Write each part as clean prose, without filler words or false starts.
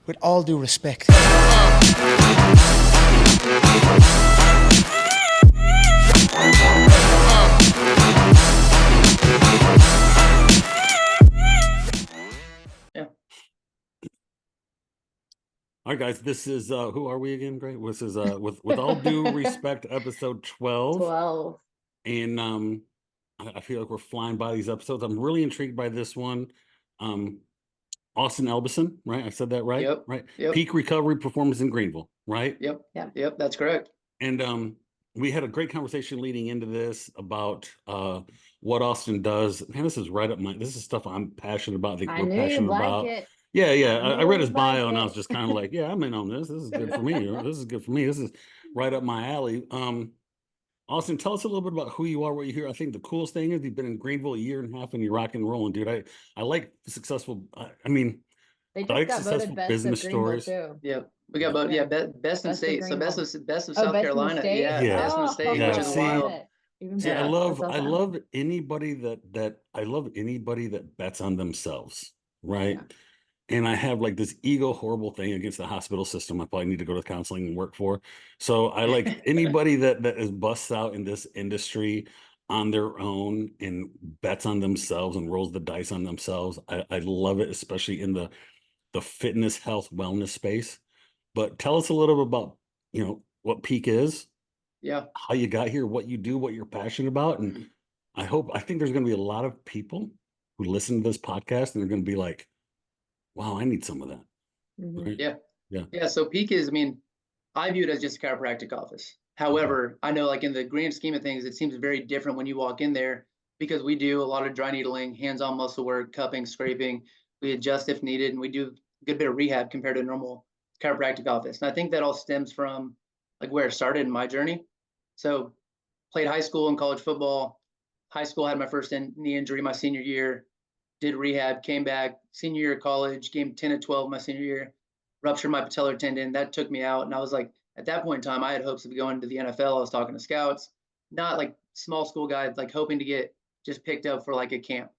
with all due respect. All right, guys, this is who are we again, Greg? This is with all due respect, episode 12. 12. And I feel like we're flying by these episodes. I'm really intrigued by this one. Austin Albison, right? I said that right? Yep. Right. Yep. Peak recovery performance in Greenville, right? Yep, that's correct. And we had a great conversation leading into this about what Austin does. Man, this is stuff I'm passionate about. I think we're passionate about. Yeah. I read his bio and I was just kind of like, yeah, I'm in on this. This is good for me. This is good for me. This is right up my alley. Austin, tell us a little bit about who you are, what you hear. I think the coolest thing is you've been in Greenville a year and a half and you're rocking and rolling, dude. I like successful. They just got voted best business of Greenville stories. too. Yeah, we got both. Best in state. So best of South Carolina. Yeah, best in the state, which is wild. See, I love anybody that bets on themselves, right? Yeah. And I have like this horrible thing against the hospital system. I probably need to go to counseling and work for. So I like anybody that is busts out in this industry on their own and bets on themselves and rolls the dice on themselves. I love it, especially in the fitness, health, wellness space. But tell us a little bit about, what Peak is. Yeah. How you got here, what you do, what you're passionate about. And I think there's going to be a lot of people who listen to this podcast and they're going to be like, wow, I need some of that. Mm-hmm. Right? Yeah. So Peak is, I view it as just a chiropractic office. However, I know like in the grand scheme of things, it seems very different when you walk in there because we do a lot of dry needling, hands-on muscle work, cupping, scraping. We adjust if needed, and we do a good bit of rehab compared to a normal chiropractic office. And I think that all stems from like where it started in my journey. So played high school and college football. High school, had my first knee injury my senior year. Did rehab, came back, senior year of college, game 10 of 12 my senior year, ruptured my patellar tendon. That took me out. And I was like, at that point in time, I had hopes of going to the NFL. I was talking to scouts, not like small school guys, like hoping to get just picked up for like a camp.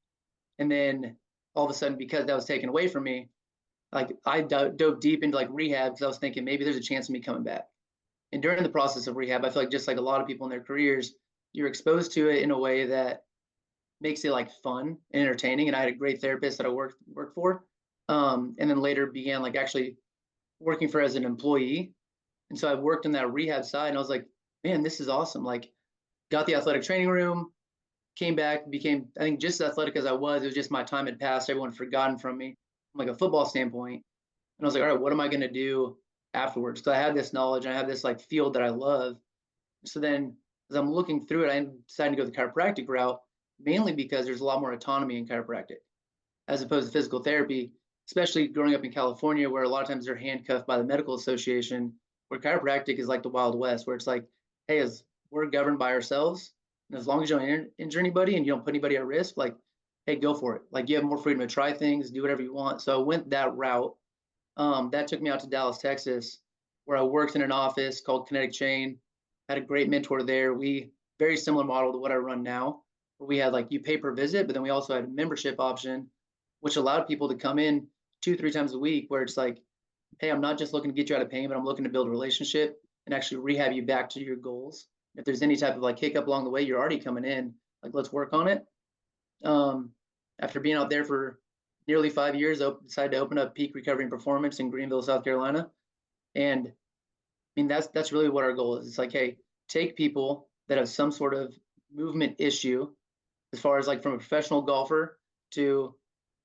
And then all of a sudden, because that was taken away from me, like I dove deep into like rehab because I was thinking maybe there's a chance of me coming back. And during the process of rehab, I feel like just like a lot of people in their careers, you're exposed to it in a way that makes it like fun and entertaining. And I had a great therapist that I worked for. And then later began like actually working for as an employee. And so I worked in that rehab side and I was like, man, this is awesome. Like got the athletic training room, came back, became, I think just as athletic as I was, it was just my time had passed. Everyone had forgotten from me from like a football standpoint. And I was like, all right, what am I going to do afterwards? Because I had this knowledge and I have this like field that I love. So then as I'm looking through it, I decided to go the chiropractic route, mainly because there's a lot more autonomy in chiropractic as opposed to physical therapy, especially growing up in California, where a lot of times they're handcuffed by the medical association, where chiropractic is like the Wild West, where it's like, hey, as we're governed by ourselves, and as long as you don't injure anybody and you don't put anybody at risk, like, hey, go for it. Like you have more freedom to try things, do whatever you want. So I went that route. That took me out to Dallas, Texas, where I worked in an office called Kinetic Chain, had a great mentor there. Very similar model to what I run now. We had like you pay per visit, but then we also had a membership option, which allowed people to come in 2-3 times a week where it's like, hey, I'm not just looking to get you out of pain, but I'm looking to build a relationship and actually rehab you back to your goals. If there's any type of like hiccup along the way, you're already coming in, like, let's work on it. After being out there for nearly 5 years, I decided to open up Peak Recovery and Performance in Greenville, South Carolina. And that's really what our goal is. It's like, hey, take people that have some sort of movement issue, as far as like from a professional golfer to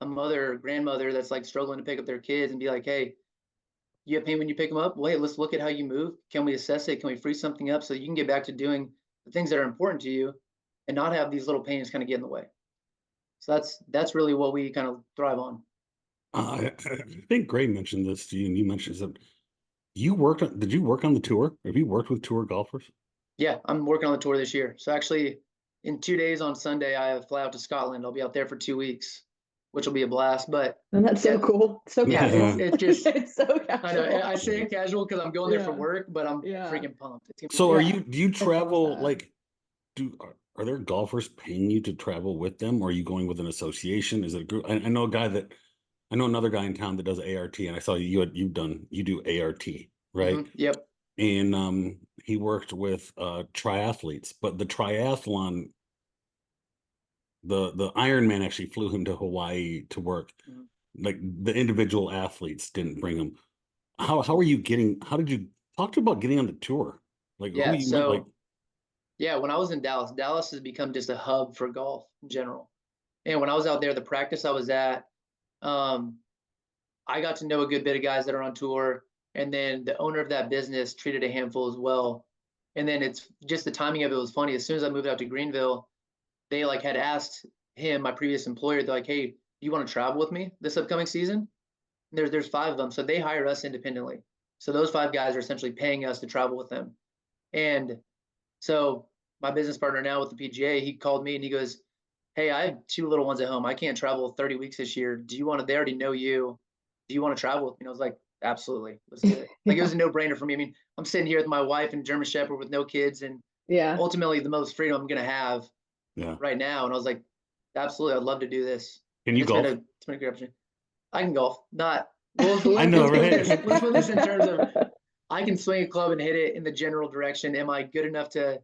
a mother or grandmother that's like struggling to pick up their kids and be like, hey, you have pain when you pick them up? Well, hey, let's look at how you move. Can we assess it? Can we free something up so you can get back to doing the things that are important to you and not have these little pains kind of get in the way? So that's really what we kind of thrive on. I think Gray mentioned this to you, and you mentioned that did you work on the tour? Have you worked with tour golfers? Yeah, I'm working on the tour this year. So actually in 2 days on Sunday, I fly out to Scotland. I'll be out there for 2 weeks, which will be a blast. But that's so cool. So casual. It's so casual. I know. I say casual because I'm going there for work, but I'm freaking pumped. So do you travel like, are there golfers paying you to travel with them? Or are you going with an association? Is it a group? I know a guy that I know another guy in town that does ART, and I saw you do ART, right? Yep. And he worked with triathletes, but the triathlon, the Ironman actually flew him to Hawaii to work. Like the individual athletes didn't bring him. How did you talk to about getting on the tour? Like who you met, like when I was in Dallas has become just a hub for golf in general. And when I was out there, the practice I was at, I got to know a good bit of guys that are on tour. And then the owner of that business treated a handful as well. And then it's just the timing of it was funny. As soon as I moved out to Greenville, they like had asked him, my previous employer, they're like, hey, do you want to travel with me this upcoming season? And there's 5 of them. So they hire us independently. So those 5 guys are essentially paying us to travel with them. And so my business partner now with the PGA, he called me and he goes, hey, I have 2 little ones at home. I can't travel 30 weeks this year. Do you want to, they already know you. Do you want to travel with me? And I was like, absolutely. Let's do it. Like it was a no-brainer for me. I mean, I'm sitting here with my wife and German Shepherd with no kids and ultimately the most freedom I'm going to have right now. And I was like, absolutely. I'd love to do this. Can you golf? It's been a great opportunity. I can golf. Not, I know, right? Let's put this in terms of, I can swing a club and hit it in the general direction. Am I good enough to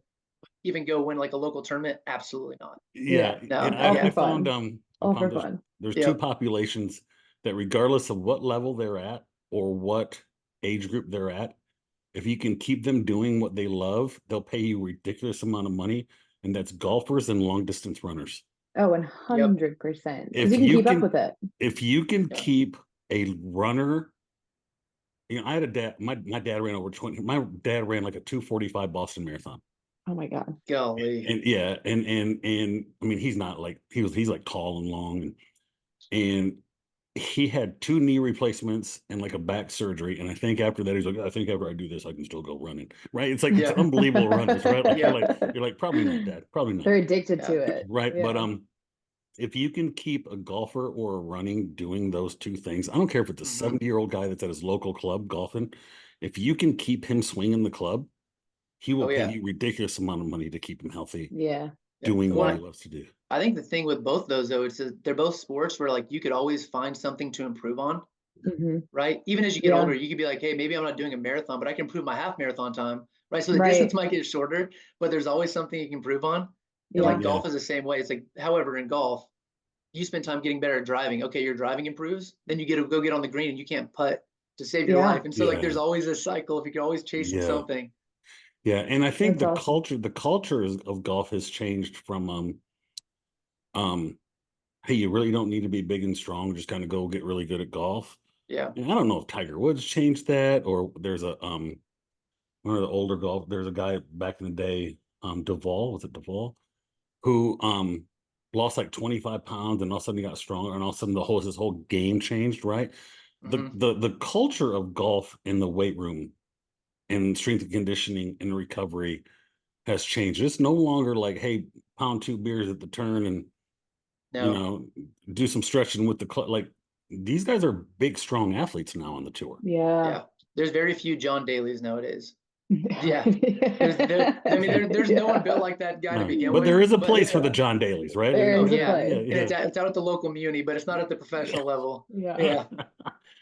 even go win like a local tournament? Absolutely not. Yeah. No, and I found there's 2 populations that regardless of what level they're at or what age group they're at, if you can keep them doing what they love, they'll pay you a ridiculous amount of money. And that's golfers and long distance runners. Oh, 100%. If you can keep up with it. If you can keep a runner, you know, I had a dad, my dad ran over 20, my dad ran like a 2:45 Boston Marathon. Oh my God. Golly. And I mean, he's not like, he's like tall and long and he had 2 knee replacements and like a back surgery. And I think after that, he's like, I think after I do this, I can still go running. Right. It's like, it's unbelievable runners, right? Like, you're like, probably not, Dad. Probably not. They're addicted to it. Right. But, if you can keep a golfer or a running doing those 2 things, I don't care if it's a 70-year-old guy that's at his local club golfing, if you can keep him swinging the club, he will pay you ridiculous amount of money to keep him healthy. Doing what he loves to do. I think the thing with both those though, it's they're both sports where like you could always find something to improve on, right? Even as you get older, you could be like, hey, maybe I'm not doing a marathon, but I can improve my half marathon time, right? So the distance might get shorter, but there's always something you can improve on. And like golf is the same way. It's like, however, in golf, you spend time getting better at driving. Okay, your driving improves, then you get to go get on the green and you can't putt to save your life. And so like there's always a cycle if you're always chasing something. Yeah, and I think the culture of golf has changed from hey, you really don't need to be big and strong, just kind of go get really good at golf. Yeah. And I don't know if Tiger Woods changed that, or there's a one of the older golf, there's a guy back in the day, was it Duvall, who lost like 25 pounds and all of a sudden he got stronger and all of a sudden his whole game changed, right? The culture of golf in the weight room and strength and conditioning and recovery has changed. It's no longer like, hey, pound 2 beers at the turn and you know, do some stretching with the club. Like these guys are big, strong athletes now on the tour. Yeah. There's very few John Daly's nowadays. There's no one built like that guy to begin with. But there is a place for the John Dalys, right? There is a place. And it's out at the local muni, but it's not at the professional level.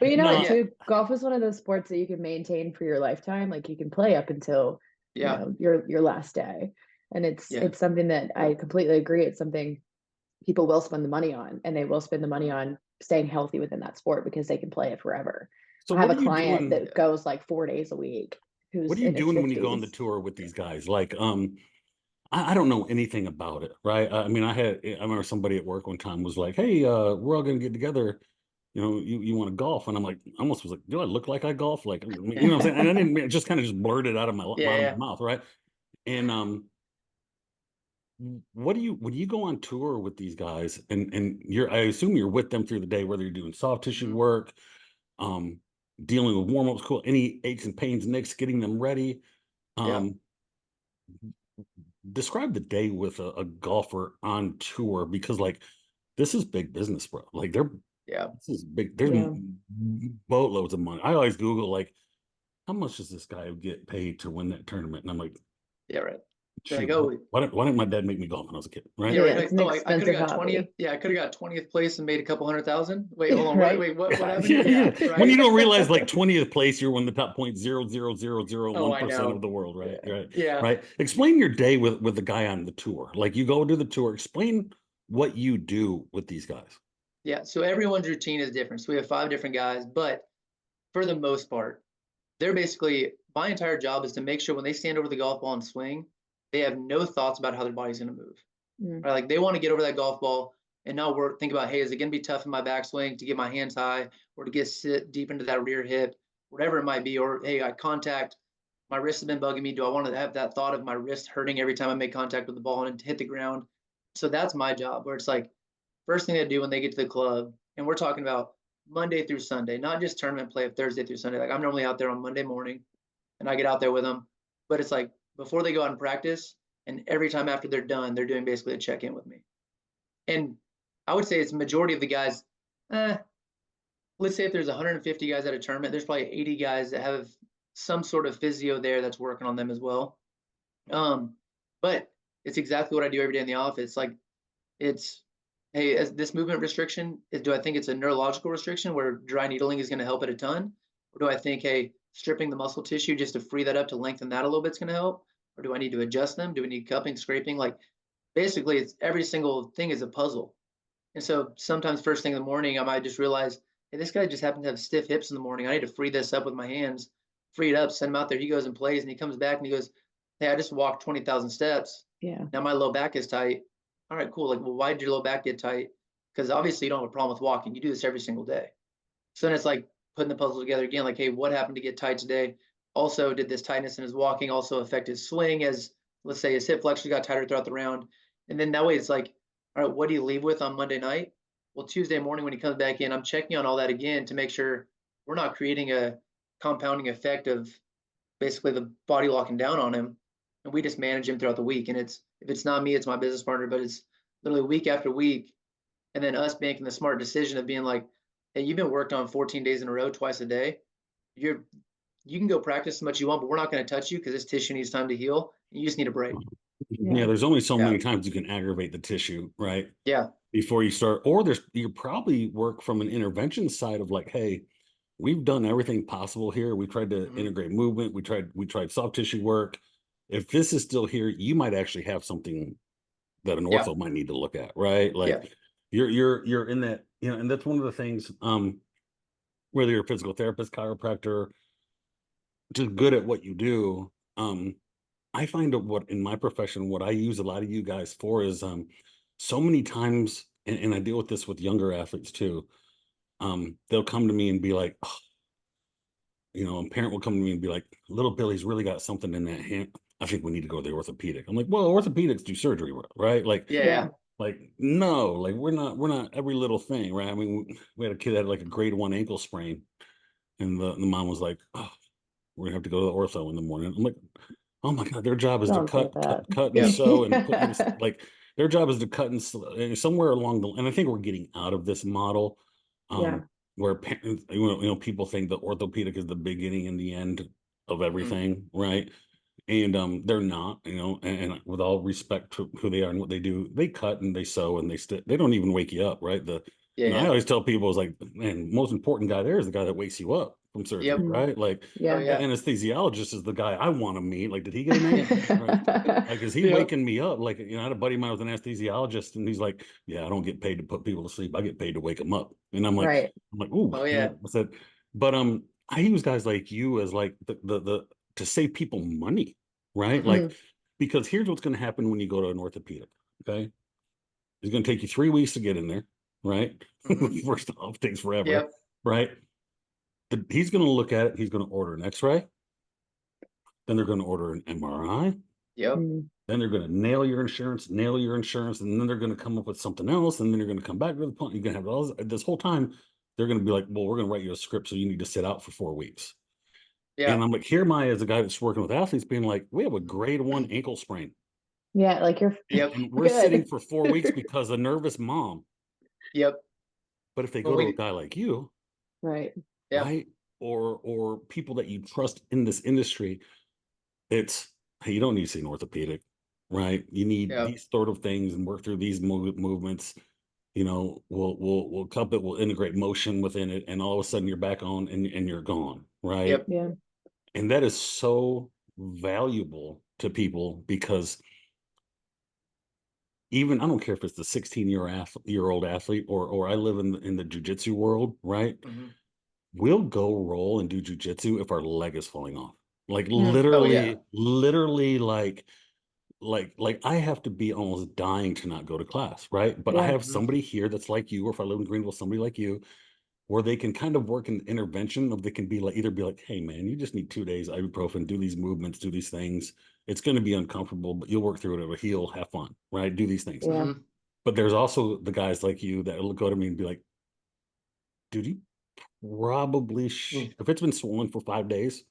But you know what, too? Golf is one of those sports that you can maintain for your lifetime. Like you can play up until you know, your last day. And it's something that I completely agree. It's something people will spend the money on, and they will spend the money on staying healthy within that sport because they can play it forever. So I have a client that goes like 4 days a week. What are you doing when you go on the tour with these guys? Like, I don't know anything about it, right? I mean, I remember somebody at work one time was like, hey, we're all going to get together. You know, you want to golf? And I'm like, almost was like, do I look like I golf? Like, you know what I'm saying? And I didn't just kind of just blurted out of my mouth, right? And what do you, when you go on tour with these guys and I assume you're with them through the day, whether you're doing soft tissue work, dealing with warm-ups, any aches and pains, nicks, getting them ready. Describe the day with a golfer on tour, because like this is big business, bro. Like this is big. There's boatloads of money. I always Google like, how much does this guy get paid to win that tournament? And I'm like, Like, oh, why didn't my dad make me golf when I was a kid? Right? Yeah, Yeah, right. it's an I could have got hobby. 20th. Yeah, I could have got 20th place and made a couple 100,000. Wait, hold on. Right. Wait, what happened? Yeah. Right. When you don't realize like 20th place, you're in the top 0.00001% of the world, right? Right. Yeah. Right. Explain your day with the guy on the tour. Like you go do the tour. Explain what you do with these guys. Yeah. So everyone's routine is different. So we have 5 different guys, but for the most part, they're basically, my entire job is to make sure when they stand over the golf ball and swing, they have no thoughts about how their body's going to move. Right? Like they want to get over that golf ball and not think about, hey, is it going to be tough in my backswing to get my hands high or to sit deep into that rear hip, whatever it might be, or hey, I contact, my wrist has been bugging me. Do I want to have that thought of my wrist hurting every time I make contact with the ball and hit the ground? So that's my job, where it's like first thing they do when they get to the club, and we're talking about Monday through Sunday, not just tournament play of Thursday through Sunday. Like I'm normally out there on Monday morning and I get out there with them, but it's like before they go out and practice, and every time after they're done, they're doing basically a check-in with me. And I would say it's the majority of the guys, let's say if there's 150 guys at a tournament, there's probably 80 guys that have some sort of physio there that's working on them as well. But it's exactly what I do every day in the office. Like it's, hey, as this movement restriction, do I think it's a neurological restriction where dry needling is going to help it a ton? Or do I think, hey, stripping the muscle tissue just to free that up to lengthen that a little bit is going to help? Or do I need to adjust them? Do we need cupping, scraping? Like basically it's every single thing is a puzzle. And so sometimes first thing in the morning, I might just realize, hey, this guy just happens to have stiff hips in the morning. I need to free this up with my hands, free it up, send him out there. He goes and plays and he comes back and he goes, hey, I just walked 20,000 steps. Yeah. Now my low back is tight. All right, cool. Like, well, why did your low back get tight? Because obviously you don't have a problem with walking. You do this every single day. So then it's like putting the puzzle together again. Like, hey, what happened to get tight today? Also, did this tightness in his walking also affect his swing as, let's say, his hip flexors got tighter throughout the round? And then that way it's like, all right, what do you leave with on Monday night? Well, Tuesday morning when he comes back in, I'm checking on all that again to make sure we're not creating a compounding effect of basically the body locking down on him. And we just manage him throughout the week. And if it's not me, it's my business partner, but it's literally week after week. And then us making the smart decision of being like, hey, you've been worked on 14 days in a row, twice a day. You can go practice as much as you want, but we're not going to touch you because this tissue needs time to heal. You just need a break. Yeah, there's only so many times you can aggravate the tissue, right? Yeah. Before you start, or you probably work from an intervention side of like, hey, we've done everything possible here. We tried to integrate movement. We tried soft tissue work. If this is still here, you might actually have something that an ortho might need to look at, right? Like you're in that, and that's one of the things, whether you're a physical therapist, chiropractor, just good at what you do. I find what in my profession, what I use a lot of you guys for is so many times, and I deal with this with younger athletes too. They'll come to me and be like, oh, a parent will come to me and be like, little Billy's really got something in that hand. I think we need to go to the orthopedic. I'm like, well, orthopedics do surgery, right? Like, like, no, like we're not every little thing, right? I mean, we had a kid that had like a grade 1 ankle sprain, and the mom was like, oh, we're gonna have to go to the ortho in the morning. I'm like, oh my God, their job is to cut and sew and put things, like their job is to cut and somewhere along the, and I think we're getting out of this model where parents, people think the orthopedic is the beginning and the end of everything, right? And they're not, and with all respect to who they are and what they do, they cut and they sew and they don't even wake you up, right? I always tell people, it's like, man, most important guy there is the guy that wakes you up from surgery, right? Like, the anesthesiologist is the guy I want to meet. Like, did he get a name? Right? Like, is he waking me up? Like, I had a buddy of mine with an anesthesiologist, and he's like, yeah, I don't get paid to put people to sleep. I get paid to wake them up. And I'm like, ooh, I said, but I use guys like you as like the to save people money, right? Like, because here's what's going to happen when you go to an orthopedic. Okay, it's going to take you 3 weeks to get in there, right? First off, it takes forever, right? He's going to look at it. He's going to order an X-ray. Then they're going to order an MRI. Then they're going to nail your insurance, and then they're going to come up with something else, and then you're going to come back to the point. You're going to have all this whole time. They're going to be like, well, we're going to write you a script, so you need to sit out for 4 weeks. And I'm like, here am I as a guy that's working with athletes being like, we have a grade 1 ankle sprain. Yeah, like you're and we're sitting for 4 weeks because a nervous mom. But if they go to a guy like you, right, or people that you trust in this industry, it's, hey, you don't need to see an orthopedic. right? You need these sort of things and work through these movements. We'll cup it, we'll integrate motion within it, and all of a sudden you're back on and you're gone, right? Yeah. And that is so valuable to people because even I don't care if it's the 16-year-old athlete or I live in the jujitsu world, right? We'll go roll and do jujitsu if our leg is falling off. Like literally, like I have to be almost dying to not go to class, right? But I have somebody here that's like you, or if I live in Greenville, somebody like you, where they can kind of work an intervention of they can be like, either be like, hey man, you just need 2 days ibuprofen, do these movements, do these things. It's going to be uncomfortable, but you'll work through it. It'll heal, have fun, right? Do these things. But there's also the guys like you that will go to me and be like, dude, you probably if it's been swollen for 5 days,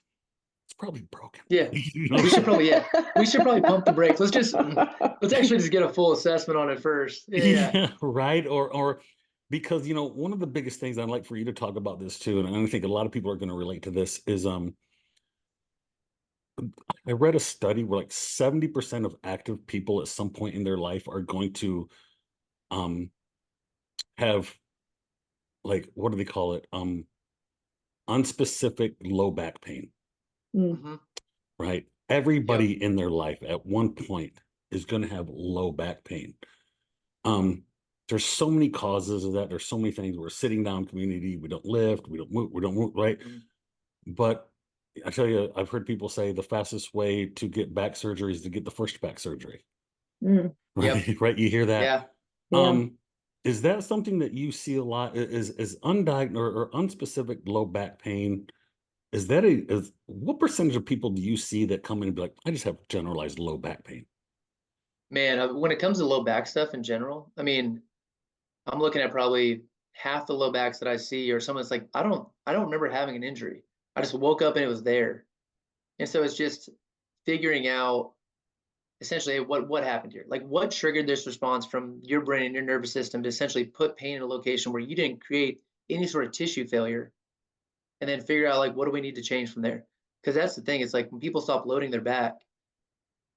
it's probably broken. Yeah. We should probably pump the brakes. Let's actually just get a full assessment on it first. Yeah. Right. Or because, one of the biggest things I'd like for you to talk about this too, and I think a lot of people are going to relate to this, is I read a study where like 70% of active people at some point in their life are going to have, like, what do they call it? Unspecific low back pain. Right? Everybody in their life at one point is going to have low back pain. There's so many causes of that. There's so many things. We're a sitting down community. We don't lift. We don't move, right? But I tell you, I've heard people say the fastest way to get back surgery is to get the first back surgery. Right? Right? You hear that? Is that something that you see a lot? Is undiagnosed or unspecific low back pain? Is that what percentage of people do you see that come in and be like, I just have generalized low back pain? Man, when it comes to low back stuff in general, I mean, I'm looking at probably half the low backs that I see are someone's like, I don't remember having an injury. I just woke up and it was there. And so it's just figuring out essentially what happened here. Like what triggered this response from your brain and your nervous system to essentially put pain in a location where you didn't create any sort of tissue failure, and then figure out like what do we need to change from there. Because that's the thing, it's like when people stop loading their back,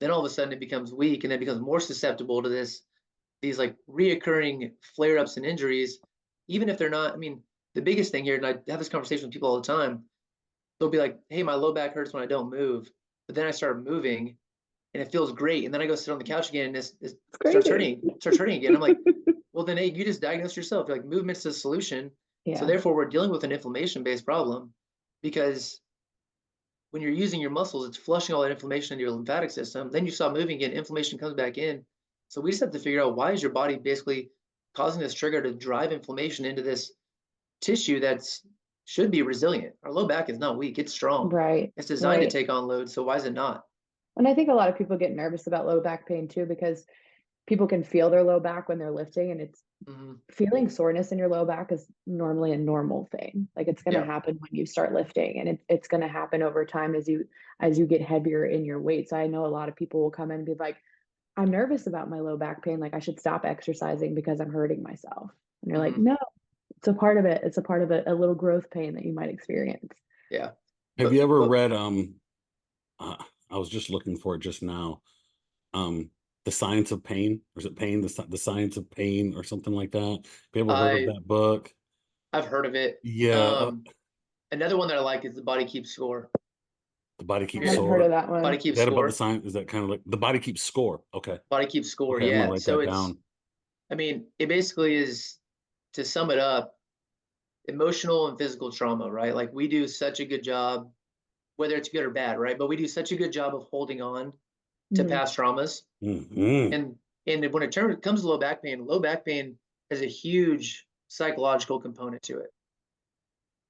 then all of a sudden it becomes weak and then becomes more susceptible to these like reoccurring flare-ups and injuries, even if they're not. I mean, the biggest thing here, and I have this conversation with people all the time, they'll be like, hey, my low back hurts when I don't move, but then I start moving and it feels great, and then I go sit on the couch again and it starts hurting again. I'm like, well then, hey, you just diagnosed yourself. You're like, movement's the solution. So therefore we're dealing with an inflammation-based problem, because when you're using your muscles, it's flushing all that inflammation into your lymphatic system. Then you stop moving again, inflammation comes back in. So we just have to figure out, why is your body basically causing this trigger to drive inflammation into this tissue that's should be resilient. Our low back is not weak, it's strong. Right. It's designed to take on load. So why is it not? And I think a lot of people get nervous about low back pain too, because people can feel their low back when they're lifting, and it's feeling soreness in your low back is normally a normal thing. Like it's going to happen when you start lifting, and it's going to happen over time as you get heavier in your weight. So I know a lot of people will come in and be like, I'm nervous about my low back pain. Like I should stop exercising because I'm hurting myself. And you're like, no, it's a part of it. It's a part of a little growth pain that you might experience. Yeah. Have you ever read, I was just looking for it just now, The Science of Pain, or is it Pain, the Science of Pain, or something like that? Have you ever heard of that book? I've heard of it. Yeah. Another one that I like is The Body Keeps Score. The Body Keeps I've Score. heard of that one. Body Keeps Is that Score. about the science? Is that kind of like The Body Keeps Score? Okay. Body Keeps Score. Okay, Yeah. write So that down. I mean, it basically is, to sum it up, emotional and physical trauma, right? Like we do such a good job, whether it's good or bad, right? But we do such a good job of holding on to past traumas. And when it comes to low back pain has a huge psychological component to it.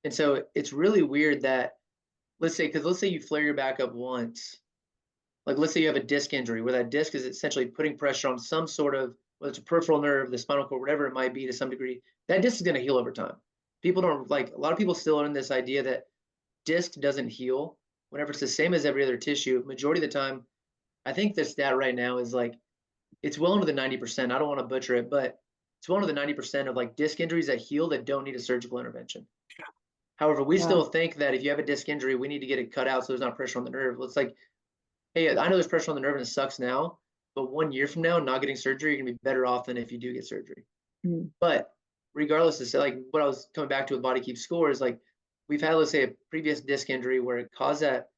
And so it's really weird that, let's say you flare your back up once, like let's say you have a disc injury where that disc is essentially putting pressure on some sort of, whether it's a peripheral nerve, the spinal cord, whatever it might be to some degree, that disc is going to heal over time. People don't like, a lot of people still are in this idea that disc doesn't heal whenever it's the same as every other tissue. Majority of the time, I think the stat right now is like, it's well into the 90%. I don't want to butcher it, but it's well into the 90% of like disc injuries that heal that don't need a surgical intervention. However, we still think that if you have a disc injury, we need to get it cut out so there's not pressure on the nerve. It's like, hey, I know there's pressure on the nerve and it sucks now, but 1 year from now, not getting surgery, you're gonna be better off than if you do get surgery. Mm. But regardless of, like, what I was coming back to with Body Keep Score is, like, we've had, let's say, a previous disc injury where it caused that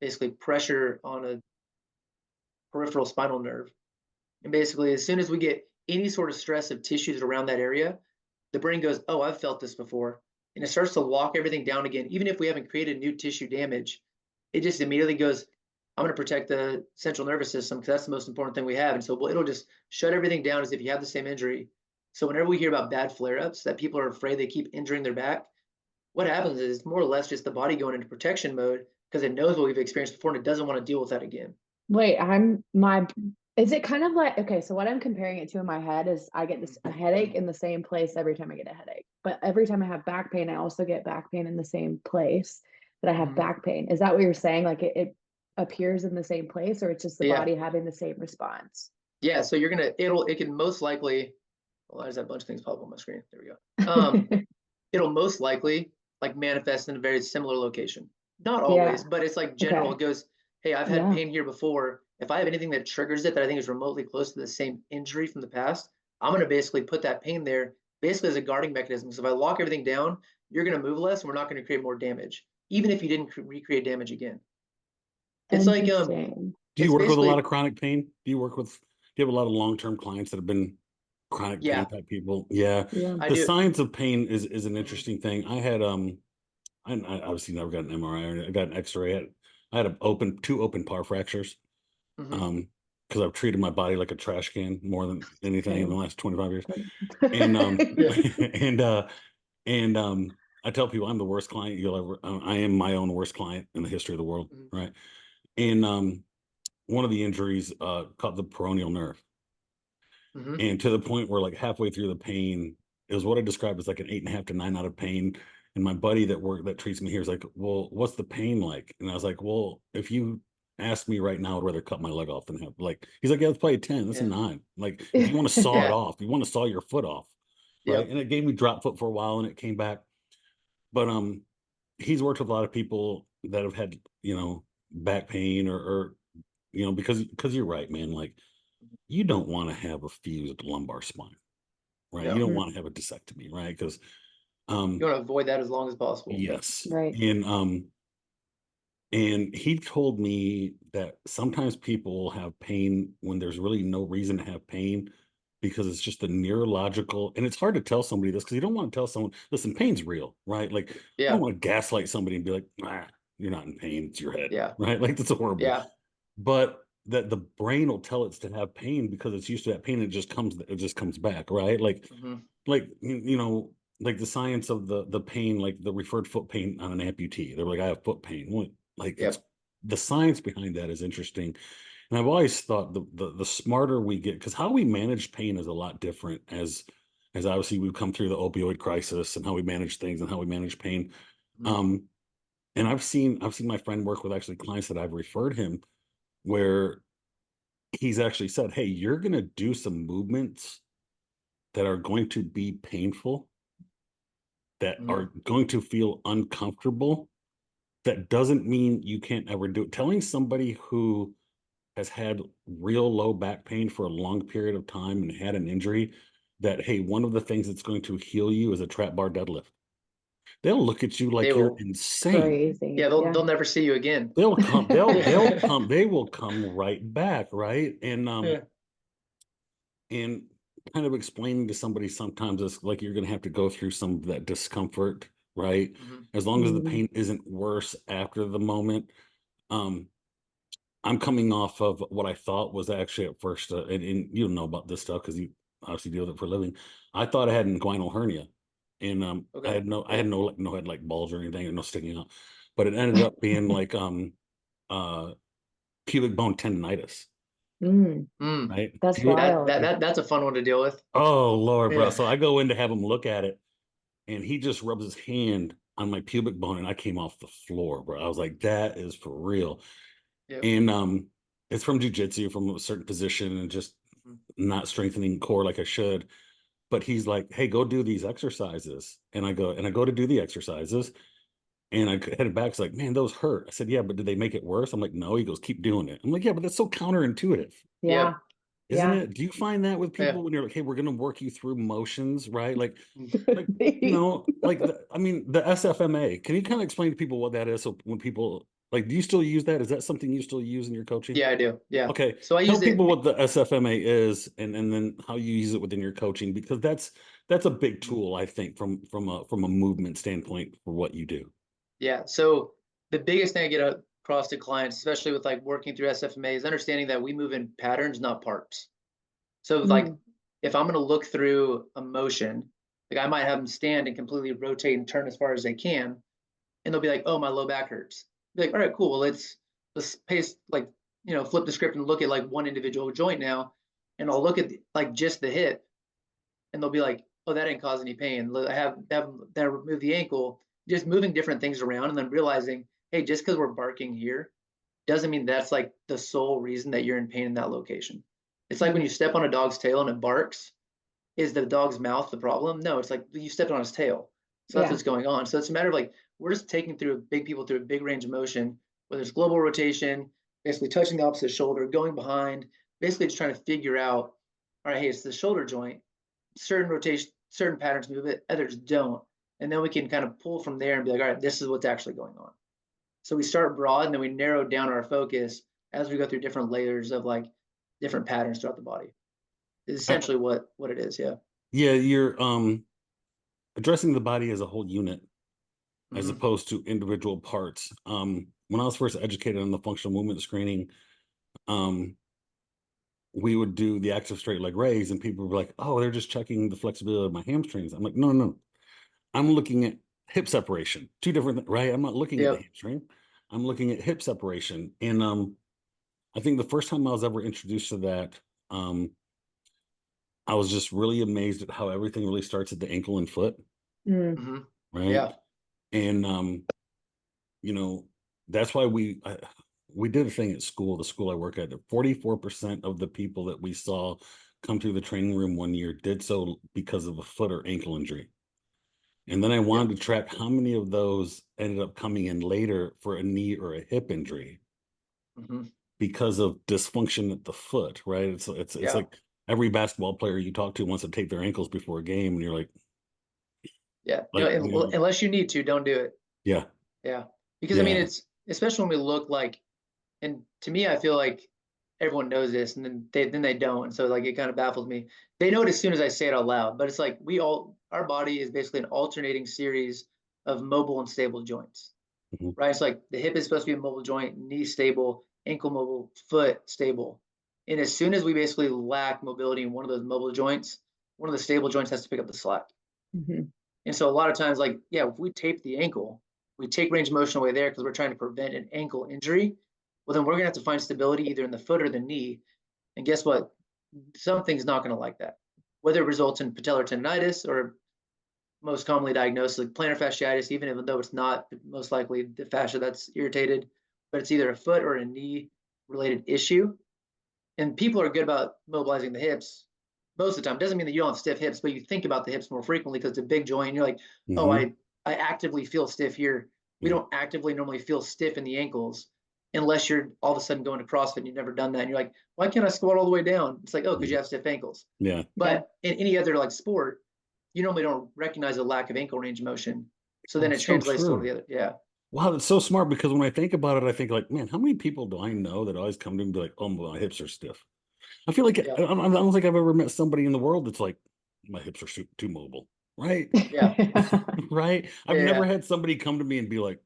basically pressure on a peripheral spinal nerve. And basically, as soon as we get any sort of stress of tissues around that area, the brain goes, oh, I've felt this before. And it starts to lock everything down again. Even if we haven't created new tissue damage, it just immediately goes, I'm going to protect the central nervous system because that's the most important thing we have. And so it'll just shut everything down as if you have the same injury. So whenever we hear about bad flare-ups, that people are afraid they keep injuring their back, what happens is it's more or less just the body going into protection mode because it knows what we've experienced before and it doesn't want to deal with that again. Wait, is it kind of like, okay, so what I'm comparing it to in my head is I get a headache in the same place every time I get a headache. But every time I have back pain, I also get back pain in the same place that I have back pain. Is that what you're saying? Like it appears in the same place, or it's just the body having the same response? Yeah, so it can most likely, well, there's that bunch of things pop up on my screen. There we go. It'll most likely like manifest in a very similar location. Not always, but it's like general. It goes, hey, I've had pain here before. If I have anything that triggers it that I think is remotely close to the same injury from the past, I'm going to basically put that pain there basically as a guarding mechanism. So if I lock everything down, you're going to move less and we're not going to create more damage, even if you didn't recreate damage again. It's like, do you work with a lot of chronic pain? Do you have a lot of long-term clients that have been chronic pain type people? Yeah. The science of pain is an interesting thing. I had, I obviously never got an MRI. I got an X-ray. I had two open par fractures. Because I've treated my body like a trash can more than anything in the last 25 years. And I tell people I'm the worst client you'll ever. I am my own worst client in the history of the world, right? And one of the injuries caught the peroneal nerve, and to the point where like halfway through the pain, it was what I described as like an 8.5 to 9 out of pain. And my buddy that treats me here is like, well, what's the pain like? And I was like, well, if you ask me right now, I'd rather cut my leg off than have he's like, yeah, let's play a 10. That's a 9. Like, if you want to saw it off, you want to saw your foot off, right? And it gave me drop foot for a while, and it came back. But he's worked with a lot of people that have had back pain or because you're right, man. Like, you don't want to have a fused lumbar spine, right? You don't want to have a discectomy, right? Because you want to avoid that as long as possible. Yes, right. And he told me that sometimes people will have pain when there's really no reason to have pain because it's just a neurological, and it's hard to tell somebody this because you don't want to tell someone, listen, pain's real, right? Like, I don't want to gaslight somebody and be like, you're not in pain, it's your head, right? Like, that's horrible. But that the brain will tell it to have pain because it's used to that pain, and it just comes back, right? Like, like the science of the pain, like the referred foot pain on an amputee. They're like, I have foot pain. It's the science behind that is interesting. And I've always thought the smarter we get, because how we manage pain is a lot different as obviously we've come through the opioid crisis and how we manage things and how we manage pain. And I've seen my friend work with actually clients that I've referred him where he's actually said, hey, you're going to do some movements that are going to be painful, that are going to feel uncomfortable. That doesn't mean you can't ever do it. Telling somebody who has had real low back pain for a long period of time and had an injury that, hey, one of the things that's going to heal you is a trap bar deadlift. They'll look at you like you're insane. Crazy. Yeah, they'll never see you again. They'll come, they will come right back, right? And and kind of explaining to somebody sometimes it's like you're gonna have to go through some of that discomfort, right? As long as the pain isn't worse after the moment. I'm coming off of what I thought was actually at first, and you don't know about this stuff because you obviously deal with it for a living. I thought I had an inguinal hernia, and I had no head like bulge or anything, or no sticking out, but it ended up being like pubic bone tendonitis. Right? That's wild. That's a fun one to deal with. Oh Lord, bro! So I go in to have him look at it, and he just rubs his hand on my pubic bone, and I came off the floor, bro. I was like, that is for real. And it's from jujitsu, from a certain position, and just not strengthening core like I should. But he's like, hey, go do these exercises. And I go to do the exercises, and I headed back. It's like, man, those hurt. I said, yeah, but did they make it worse? I'm like, no. He goes, keep doing it. I'm like, yeah, but that's so counterintuitive. Yeah. Isn't it? Do you find that with people when you're like, hey, we're going to work you through motions, right? Like you know, like, I mean, the SFMA, can you kind of explain to people what that is? So when people, like, do you still use that? Is that something you still use in your coaching? Yeah, I do. Yeah. Okay. So I tell use people what the SFMA is and then how you use it within your coaching, because that's a big tool, I think, from a movement standpoint for what you do. Yeah. So the biggest thing I get across to clients, especially with like working through SFMA, is understanding that we move in patterns, not parts. So like if I'm going to look through a motion, like I might have them stand and completely rotate and turn as far as they can, and they'll be like, "Oh, my low back hurts." Be like, "All right, cool. Well, let's pace, like, flip the script and look at like one individual joint now, and I'll look at like just the hip, and they'll be like, "Oh, that didn't cause any pain." I have that remove the ankle, just moving different things around, and then realizing, hey, just because we're barking here doesn't mean that's like the sole reason that you're in pain in that location. It's like when you step on a dog's tail and it barks, is the dog's mouth the problem? No, it's like you stepped on his tail. So that's what's going on. So it's a matter of like, we're just taking people through a big range of motion, whether it's global rotation, basically touching the opposite shoulder, going behind, basically just trying to figure out, all right, hey, it's the shoulder joint, certain rotation, certain patterns move it, others don't. And then we can kind of pull from there and be like, all right, this is what's actually going on. So we start broad and then we narrow down our focus as we go through different layers of like different patterns throughout the body. Is essentially what it is. Yeah. Yeah. You're addressing the body as a whole unit as opposed to individual parts. When I was first educated on the functional movement screening, we would do the active straight leg raise and people were like, oh, they're just checking the flexibility of my hamstrings. I'm like, no. I'm looking at hip separation, two different, right? I'm not looking at the hamstring. I'm looking at hip separation. And I think the first time I was ever introduced to that, I was just really amazed at how everything really starts at the ankle and foot. Right. Yeah. And, that's why we did a thing at school, the school I work at, 44% of the people that we saw come through the training room one year did so because of a foot or ankle injury. And then I wanted to track how many of those ended up coming in later for a knee or a hip injury because of dysfunction at the foot, right? It's like every basketball player you talk to wants to take their ankles before a game, and you're like, unless you need to, don't do it. Yeah. Because I mean, it's especially when we look like, and to me, I feel like everyone knows this, and then they don't, and so like it kind of baffles me. They know it as soon as I say it out loud, but it's like our body is basically an alternating series of mobile and stable joints, right? It's like the hip is supposed to be a mobile joint, knee stable, ankle mobile, foot stable, and as soon as we basically lack mobility in one of those mobile joints, one of the stable joints has to pick up the slack. And so a lot of times, like, if we tape the ankle, we take range of motion away there because we're trying to prevent an ankle injury. Well, then we're going to have to find stability either in the foot or the knee. And guess what? Something's not going to like that. Whether it results in patellar tendonitis or most commonly diagnosed like plantar fasciitis, even though it's not most likely the fascia that's irritated, but it's either a foot or a knee related issue. And people are good about mobilizing the hips most of the time. Doesn't mean that you don't have stiff hips, but you think about the hips more frequently because it's a big joint. And you're like, oh, I actively feel stiff here. We don't actively normally feel stiff in the ankles unless you're all of a sudden going to CrossFit and you've never done that. And you're like, why can't I squat all the way down? It's like, oh, because you have stiff ankles. Yeah. But in any other like sport, you normally don't recognize a lack of ankle range of motion. So then it translates to the other. Yeah. Wow, that's so smart, because when I think about it, I think like, man, how many people do I know that always come to me and be like, oh, my hips are stiff? I feel like I don't think I've ever met somebody in the world that's like, my hips are too mobile, right? Yeah. Right? I've never had somebody come to me and be like,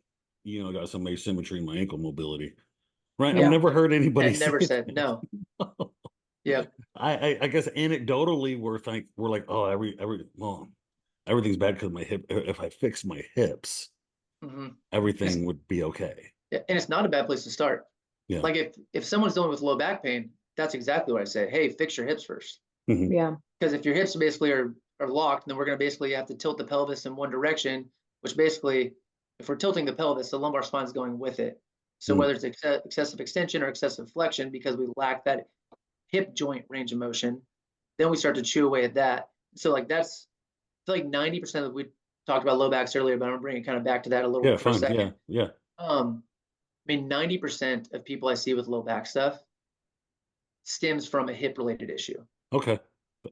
I got some asymmetry in my ankle mobility, right? I've never heard anybody never said no. Yeah. I guess anecdotally we're like, oh, everything's bad because my hip. If I fix my hips, everything would be okay. Yeah, and it's not a bad place to start. Yeah. Like if someone's dealing with low back pain, that's exactly what I say. Hey, fix your hips first. Yeah. Because if your hips basically are locked, then we're going to basically have to tilt the pelvis in one direction, which basically, if we're tilting the pelvis, the lumbar spine is going with it. So whether it's excessive extension or excessive flexion, because we lack that hip joint range of motion, then we start to chew away at that. So like that's, I feel like 90% of, we talked about low backs earlier, but I'm gonna bring it kind of back to that a little bit for a second. Yeah. I mean, 90% of people I see with low back stuff, stems from a hip related issue. Okay.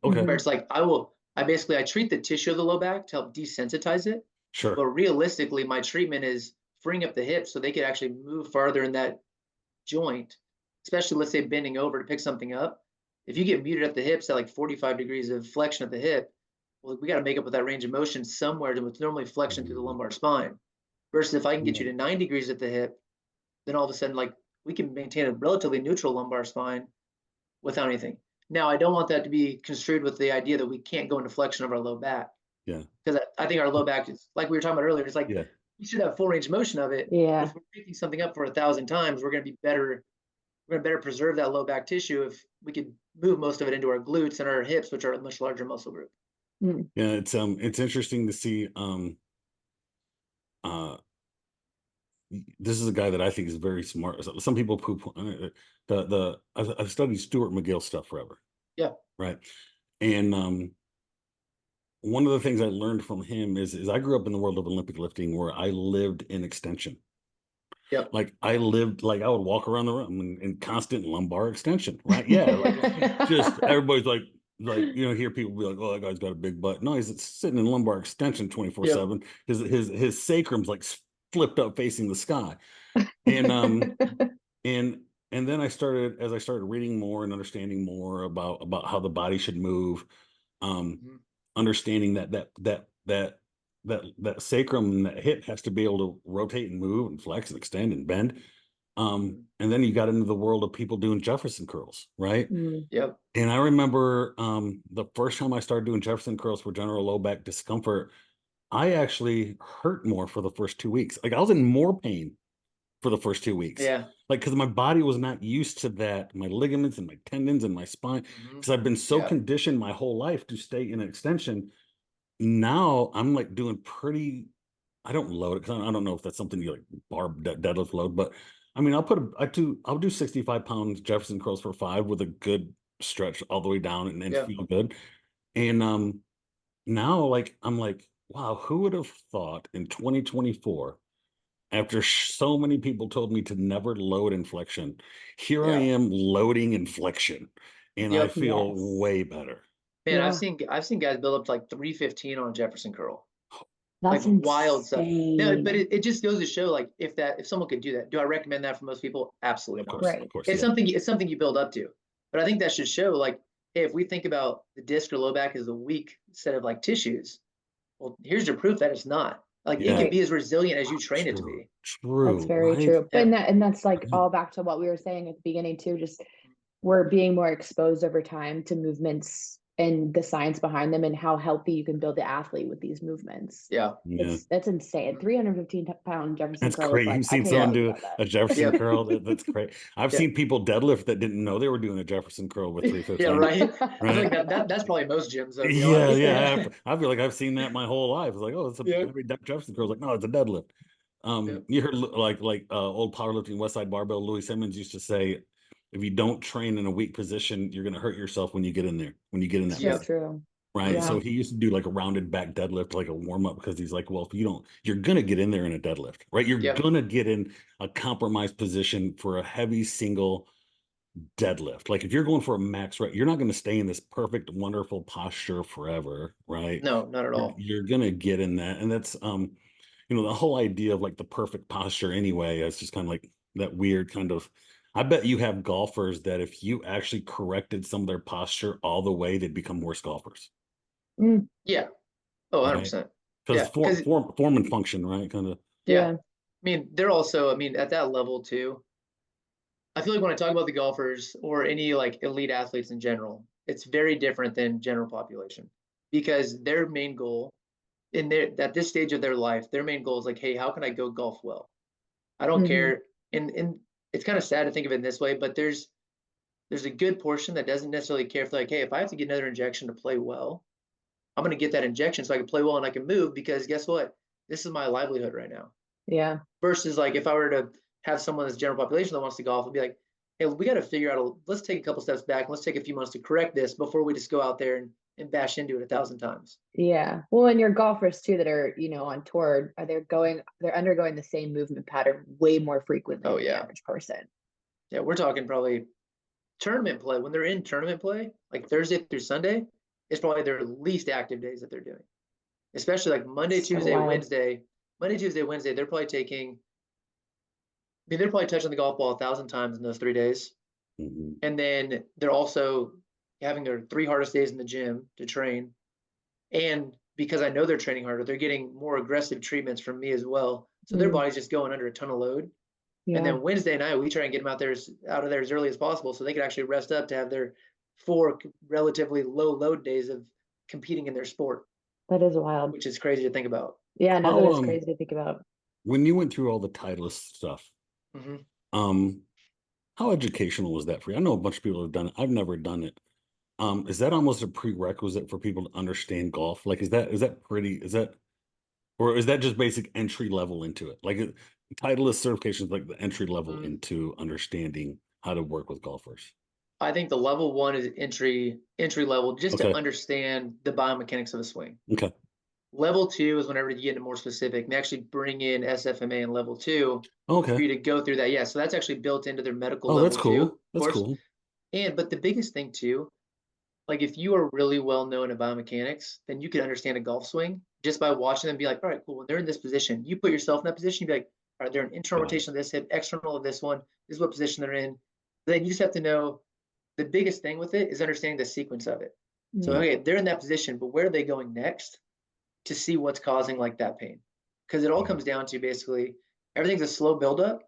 Where it's like, I treat the tissue of the low back to help desensitize it. Sure. But realistically, my treatment is freeing up the hips so they could actually move farther in that joint, especially let's say bending over to pick something up. If you get muted at the hips at like 45 degrees of flexion at the hip, well, we got to make up with that range of motion somewhere to what's normally flexion through the lumbar spine. Versus if I can get you to 9 degrees at the hip, then all of a sudden, like, we can maintain a relatively neutral lumbar spine without anything. Now, I don't want that to be construed with the idea that we can't go into flexion of our low back. Yeah. Because I think our low back is, like we were talking about earlier, it's like, we should have full range of motion of it. Yeah. If we're picking something up for 1,000 times, we're going to be better. We're going to better preserve that low back tissue if we could move most of it into our glutes and our hips, which are a much larger muscle group. Yeah, it's interesting to see. This is a guy that I think is very smart. Some people poo-poo I've studied Stuart McGill stuff forever. Yeah. Right. And one of the things I learned from him is I grew up in the world of Olympic lifting where I lived in extension. Yeah. Like I would walk around the room in constant lumbar extension. Right. Yeah. Like just everybody's like, hear people be like, oh, that guy's got a big butt. No, he's sitting in lumbar extension 24/7. His sacrum's like flipped up facing the sky. And and then as I started reading more and understanding more about how the body should move, understanding that sacrum and that hip has to be able to rotate and move and flex and extend and bend. And then you got into the world of people doing Jefferson curls, right? Yep. And I remember the first time I started doing Jefferson curls for general low back discomfort, I actually hurt more for the first 2 weeks. Like I was in more pain for the first 2 weeks. Yeah. Like, because my body was not used to that, my ligaments and my tendons and my spine, because I've been so conditioned my whole life to stay in an extension. Now I'm like doing I don't load it because I don't know if that's something you like bar deadlift load, but I mean, I'll do 65 pounds Jefferson curls for 5 with a good stretch all the way down and then feel good. And now like, I'm like, wow, who would have thought in 2024, after so many people told me to never load in flexion, here I am loading in flexion, and I feel way better. Man, I've seen guys build up to like 315 on a Jefferson curl. That's like wild stuff. No, but insane. it just goes to show, like, if someone could do that, do I recommend that for most people? Absolutely not. Right. Of course, It's something you build up to. But I think that should show, like, hey, if we think about the disc or low back as a weak set of like tissues, well, here's your proof that it's not. Like, it can be as resilient as you train it to be. True. That's very true. And that's like all back to what we were saying at the beginning too. Just we're being more exposed over time to movements and the science behind them and how healthy you can build the athlete with these movements. Yeah. That's insane. 315-pound Jefferson That's curl. great. Like, You've seen someone do a Jefferson curl. That's great. I've seen people deadlift that didn't know they were doing a Jefferson curl with 315. Yeah, right. I feel like that's probably most gyms. Though, I feel like I've seen that my whole life. It's like, oh, it's every Jefferson curl. Like, no, it's a deadlift. You heard like old powerlifting Westside Barbell Louis Simmons used to say, if you don't train in a weak position, you're going to hurt yourself when you get in there, when you get in that. So true. Right. Yeah. So he used to do like a rounded back deadlift, like a warm up, because he's like, well, if you don't, you're going to get in there in a deadlift, right? You're going to get in a compromised position for a heavy single deadlift. Like if you're going for a max, right, you're not going to stay in this perfect, wonderful posture forever. Right. No, not at all. You're going to get in that. And that's, the whole idea of like the perfect posture anyway, is just kind of like that weird kind of, I bet you have golfers that if you actually corrected some of their posture all the way, they'd become worse golfers. Yeah. Oh, 100%. Because form and function, right? Kind of. Yeah. I mean, they're also, at that level too, I feel like when I talk about the golfers or any like elite athletes in general, it's very different than general population, because their main goal at this stage of their life, their main goal is like, hey, how can I go golf well? I don't care. And it's kind of sad to think of it in this way, but there's a good portion that doesn't necessarily care if, like, hey, if I have to get another injection to play well, I'm going to get that injection so I can play well and I can move, because guess what? This is my livelihood right now. Yeah. Versus like if I were to have someone that's general population that wants to golf, I'd be like, hey, we got to figure out, let's take a couple steps back. Let's take a few months to correct this before we just go out there and bash into it 1,000 times. Yeah. Well, and your golfers too that are, on tour, they're undergoing the same movement pattern way more frequently than the average person. Yeah, we're talking probably tournament play, when they're in tournament play, like Thursday through Sunday, it's probably their least active days that they're doing. Especially like Monday, Tuesday, Wednesday. Monday, Tuesday, Wednesday, they're probably taking, I mean, they're probably touching the golf ball 1,000 times in those 3 days. And then they're also having their 3 hardest days in the gym to train. And because I know they're training harder, they're getting more aggressive treatments from me as well. So their body's just going under a ton of load. And then Wednesday night, we try and get them out of there as early as possible so they can actually rest up to have their 4 relatively low load days of competing in their sport. That is wild. Which is crazy to think about. Yeah, no, that is crazy to think about. When you went through all the Titleist stuff, how educational was that for you? I know a bunch of people have done it. I've never done it. Is that almost a prerequisite for people to understand golf? Like, is that or is that just basic entry level into it? Like, Titleist certification is like the entry level into understanding how to work with golfers. I think the level 1 is entry level, just to understand the biomechanics of a swing. Okay. Level 2 is whenever you get into more specific. They actually bring in SFMA in level 2 for you to go through that. Yeah, so that's actually built into their medical level. That's cool. Too, that's cool. But the biggest thing too, like if you are really well known in biomechanics, then you can understand a golf swing just by watching them. Be like, all right, cool. When they're in this position, you put yourself in that position. You be like, all right, they're an internal rotation of this hip, external of this one. This is what position they're in. Then you just have to know. The biggest thing with it is understanding the sequence of it. So, okay, they're in that position, but where are they going next to see what's causing like that pain? Because it all comes down to basically everything's a slow buildup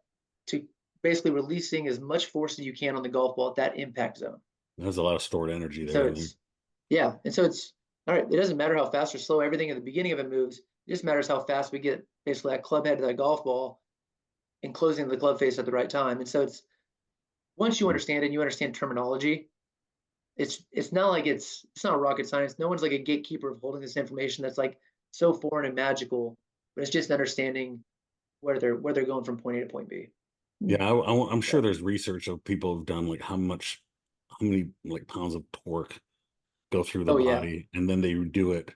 to basically releasing as much force as you can on the golf ball at that impact zone. There's a lot of stored energy there. So and so it's all right. It doesn't matter how fast or slow everything at the beginning of it moves. It just matters how fast we get basically that club head to that golf ball and closing the club face at the right time. And so it's once you understand it and you understand terminology, it's not like it's not rocket science. No one's like a gatekeeper of holding this information that's like so foreign and magical, but it's just understanding where they're going from point A to point B. Yeah, I'm sure there's research of people who've done like how many like pounds of torque go through the body, and then they do it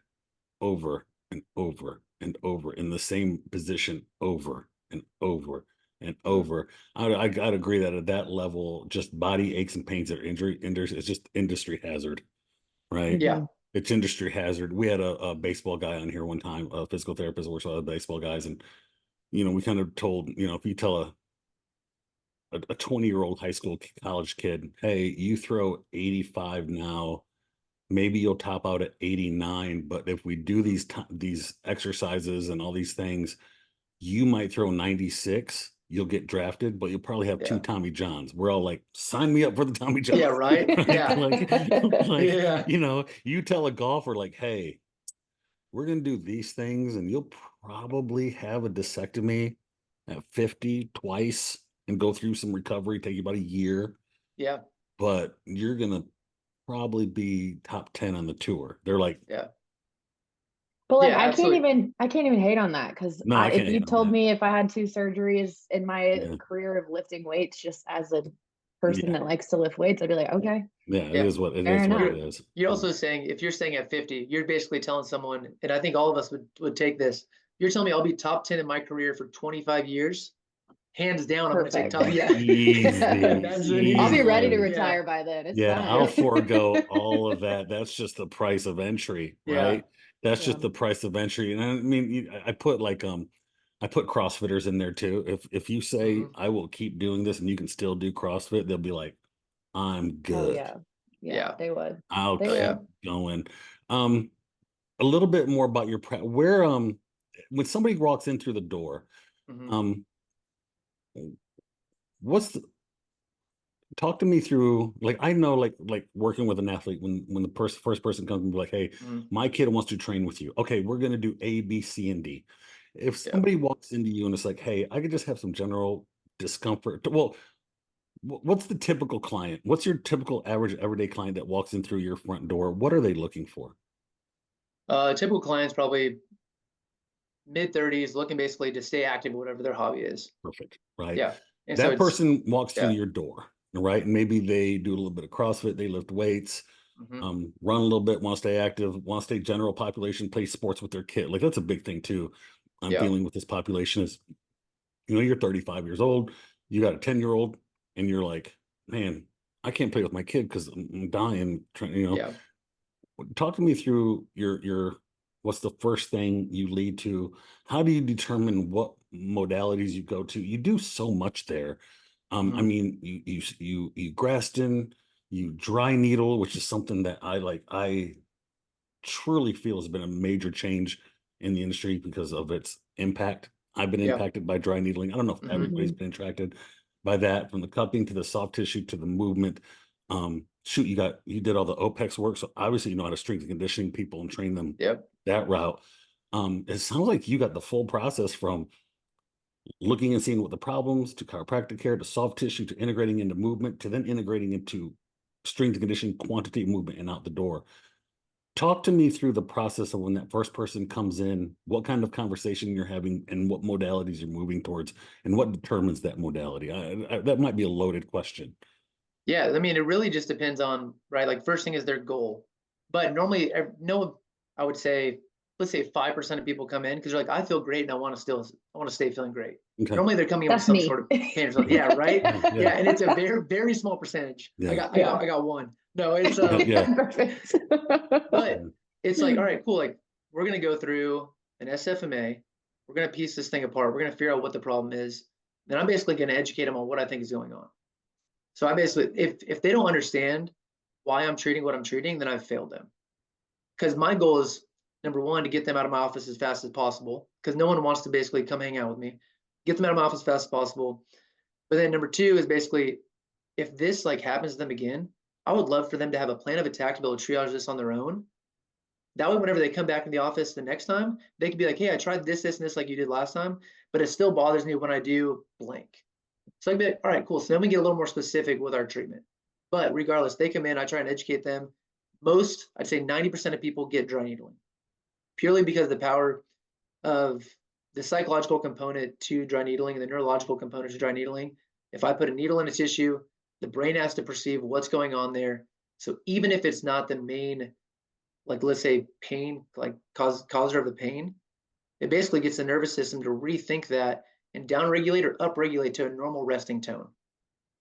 over and over and over in the same position over and over and over. I gotta agree that at that level, just body aches and pains are it's just industry hazard, right? Yeah. It's industry hazard. We had a baseball guy on here one time, a physical therapist works with other baseball guys, and we kind of told, if you tell a 20-year-old high school college kid, hey, you throw 85 now, maybe you'll top out at 89, but if we do these exercises and all these things, you might throw 96, you'll get drafted, but you'll probably have 2 Tommy Johns. We're all like, sign me up for the Tommy Johns. Yeah, right. Yeah. You tell a golfer like, hey, we're going to do these things and you'll probably have a discectomy at 50 twice and go through some recovery, take you about a year. Yeah. But you're going to probably be top 10 on the tour. They're like, but like, I can't even hate on that, because if you told me if I had 2 surgeries in my career of lifting weights, just as a person that likes to lift weights, I'd be like, okay. Yeah, it is what it is. You're also saying, if you're saying at 50, you're basically telling someone, and I think all of us would take this. You're telling me I'll be top 10 in my career for 25 years. Hands down, I'm going to take top. Yeah. Easy. I'll be ready to retire by then. It's fine. I'll forego all of that. That's just the price of entry, right? That's just the price of entry. And I mean, I put CrossFitters in there too. If you say I will keep doing this and you can still do CrossFit, they'll be like, I'm good. Oh, yeah, they would. I'll keep going. A little bit more about your where when somebody walks in through the door, talk to me through, like, I know, like working with an athlete, when the first person comes and be like, hey, my kid wants to train with you. Okay, we're going to do A, B, C, and D. If somebody walks into you and it's like, hey, I could just have some general discomfort. Well, what's the typical client? What's your typical average everyday client that walks in through your front door? What are they looking for? Typical client's probably mid-30s, looking basically to stay active, whatever their hobby is. Perfect. Right. Yeah. And that person walks through your door, right? And maybe they do a little bit of CrossFit, they lift weights, run a little bit, want to stay active, want to stay general population, play sports with their kid. Like, that's a big thing too. I'm dealing with this population is, you're 35 years old, you got a 10-year-old, and you're like, man, I can't play with my kid because I'm dying. Talk to me through your what's the first thing you lead to? How do you determine what modalities you go to? You do so much there. I mean, you Graston, you dry needle, which is something that I truly feel has been a major change in the industry because of its impact. I've been impacted by dry needling. I don't know if everybody's been attracted by that, from the cupping to the soft tissue to the movement. Shoot, you did all the OPEX work, so obviously you know how to strength and conditioning people and train them that route. It sounds like you got the full process from looking and seeing what the problems, to chiropractic care, to soft tissue, to integrating into movement, to then integrating into strength and conditioning, quantity of movement, and out the door. Talk to me through the process of when that first person comes in, what kind of conversation you're having, and what modalities you're moving towards, and what determines that modality. That might be a loaded question. Yeah, I mean, it really just depends on, right? Like, first thing is their goal. But normally, I would say, let's say 5% of people come in because they're like, I feel great and I want to stay feeling great. Okay. Normally they're coming in with some sort of pain or something. Yeah, right. Yeah, and it's a very, very small percentage. I got one. No, it's perfect. But it's like, all right, cool. Like, we're gonna go through an SFMA. We're gonna piece this thing apart. We're gonna figure out what the problem is. Then I'm basically gonna educate them on what I think is going on. So I basically, if they don't understand why I'm treating what I'm treating, then I've failed them. Because my goal is, number one, to get them out of my office as fast as possible, because no one wants to basically come hang out with me. Get them out of my office as fast as possible. But then number two is basically, if this like happens to them again, I would love for them to have a plan of attack to be able to triage this on their own. That way, whenever they come back in the office the next time, they can be like, hey, I tried this, and this like you did last time, but it still bothers me when I do blank. So I can be like, all right, cool. So then we get a little more specific with our treatment. But regardless, they come in, I try and educate them. I'd say 90% of people get dry needling, purely because of the power of the psychological component to dry needling and the neurological component to dry needling. If I put a needle in a tissue, the brain has to perceive what's going on there. So even if it's not the main, like, let's say pain, like causer of the pain, it basically gets the nervous system to rethink that and downregulate or upregulate to a normal resting tone.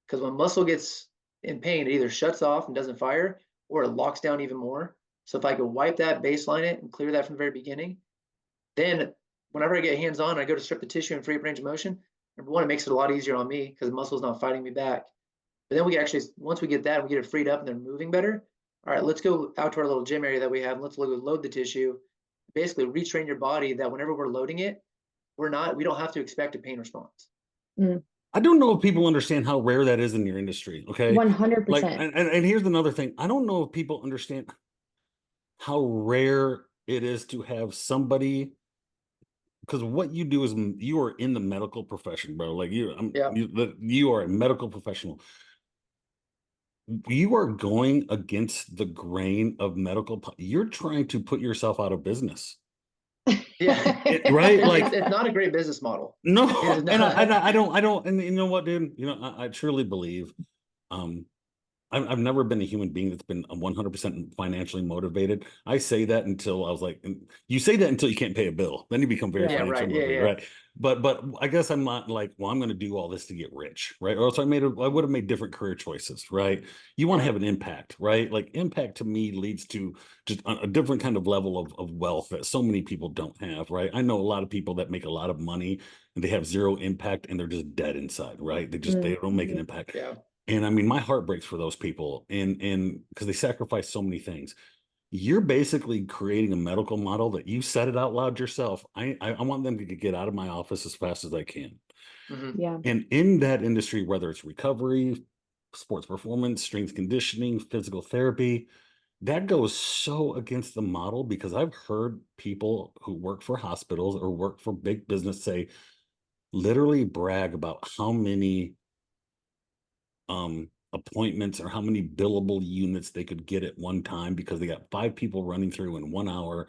Because when muscle gets in pain, it either shuts off and doesn't fire, or it locks down even more. So if I could wipe that, baseline it, and clear that from the very beginning, then whenever I get hands-on, I go to strip the tissue and free up range of motion. Number one, it makes it a lot easier on me because the muscle's not fighting me back. But then we actually, once we get that, we get it freed up and they're moving better. All right, let's go out to our little gym area that we have. And let's load the tissue. Basically, retrain your body that whenever we're loading it, we don't have to expect a pain response. I don't know if people understand how rare that is in your industry. Okay, 100%. Like, and here's another thing. I don't know if people understand how rare it is to have somebody, because what you do is you are in the medical profession, bro. Like you are a medical professional. You are going against the grain of medical. You're trying to put yourself out of business. Yeah, right. Like, it's not a great business model. No, and I don't. And you know what, dude? You know, I truly believe. I've never been a human being that's been 100% financially motivated. I say that until I was like, you say that until you can't pay a bill, then you become very financially motivated, right? But I guess I'm not like, well, I'm going to do all this to get rich, right? Or else I would have made different career choices, right? You want to have an impact, right? Like, impact to me leads to just a different kind of level of wealth that so many people don't have, right? I know a lot of people that make a lot of money and they have zero impact and they're just dead inside, right? They don't make an impact. Yeah. And I mean, my heart breaks for those people, and because they sacrifice so many things. You're basically creating a medical model that you said it out loud yourself. I want them to get out of my office as fast as I can. Yeah. And in that industry, whether it's recovery, sports performance, strength conditioning, physical therapy, that goes so against the model, because I've heard people who work for hospitals or work for big business literally brag about how many appointments or how many billable units they could get at one time because they got 5 people running through in 1 hour,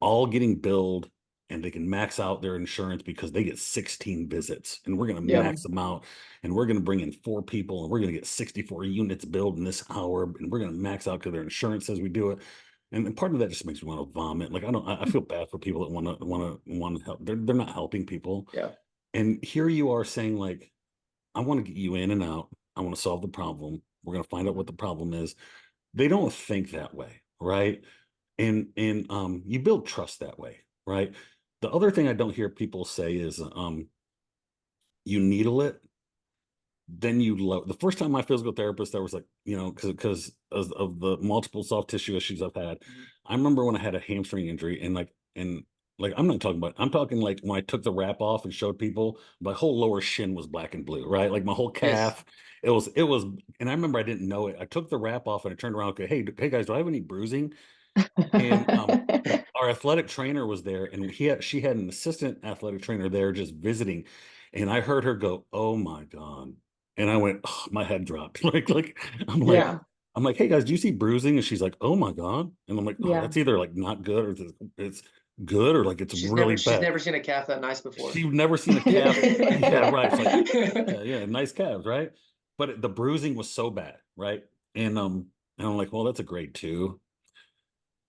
all getting billed, and they can max out their insurance because they get 16 visits, and we're going to max them out, and we're going to bring in 4 people, and we're going to get 64 units billed in this hour, and we're going to max out because their insurance says we do it. And part of that just makes me want to vomit. Like, I feel bad for people that want to help. They're not helping people. Yeah. And here you are saying, like, I want to get you in and out. I want to solve the problem. We're going to find out what the problem is. They don't think that way, right? And you build trust that way, right? The other thing I don't hear people say is you needle it, then you load. The first time my physical therapist, that was like, because of the multiple soft tissue issues I've had. I remember when I had a hamstring injury, and I'm not talking about, I'm talking like when I took the wrap off and showed people, my whole lower shin was black and blue, right? Like my whole calf, it was, and I remember I didn't know it. I took the wrap off and I turned around, okay, hey guys, do I have any bruising? And our athletic trainer was there, and she had an assistant athletic trainer there just visiting, and I heard her go, "Oh my God." And I went, oh, my head dropped. I'm like, hey guys, do you see bruising? And she's like, oh my God. And I'm like, oh, that's either like not good, or it's good, or like it's really bad. She's never seen a calf that nice before. She's never seen a calf. Yeah, right. It's like, yeah, nice calves, right? But the bruising was so bad, right? And I'm like, well, that's a grade 2.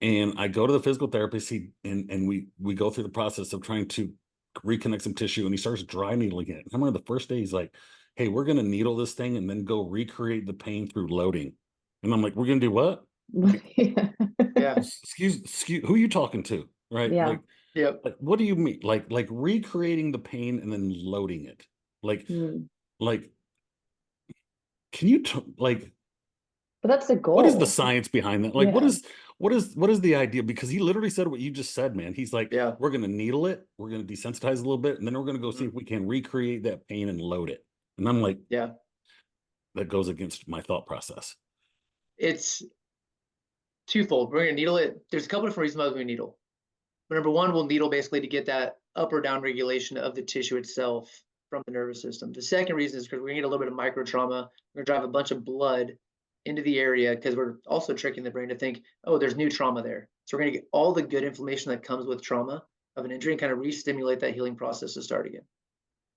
And I go to the physical therapist, and we go through the process of trying to reconnect some tissue, and he starts dry needling it. I remember the first day he's like, hey, we're going to needle this thing and then go recreate the pain through loading. And I'm like, we're going to do what? Yeah. Excuse, who are you talking to? Right. Yeah. Like, what do you mean? Like recreating the pain and then loading it. Like, can you but that's the goal. What is the science behind that? Like, what is the idea? Because he literally said what you just said, man. He's like, we're going to needle it. We're going to desensitize a little bit. And then we're going to go see if we can recreate that pain and load it. And I'm like, that goes against my thought process. It's twofold. We're going to needle it. There's a couple different reasons why we needle. Number one, we'll needle basically to get that up or down regulation of the tissue itself from the nervous system. The second reason is because we're going to get a little bit of micro trauma. We're going to drive a bunch of blood into the area, because we're also tricking the brain to think, oh, there's new trauma there. So we're going to get all the good inflammation that comes with trauma of an injury and kind of re-stimulate that healing process to start again.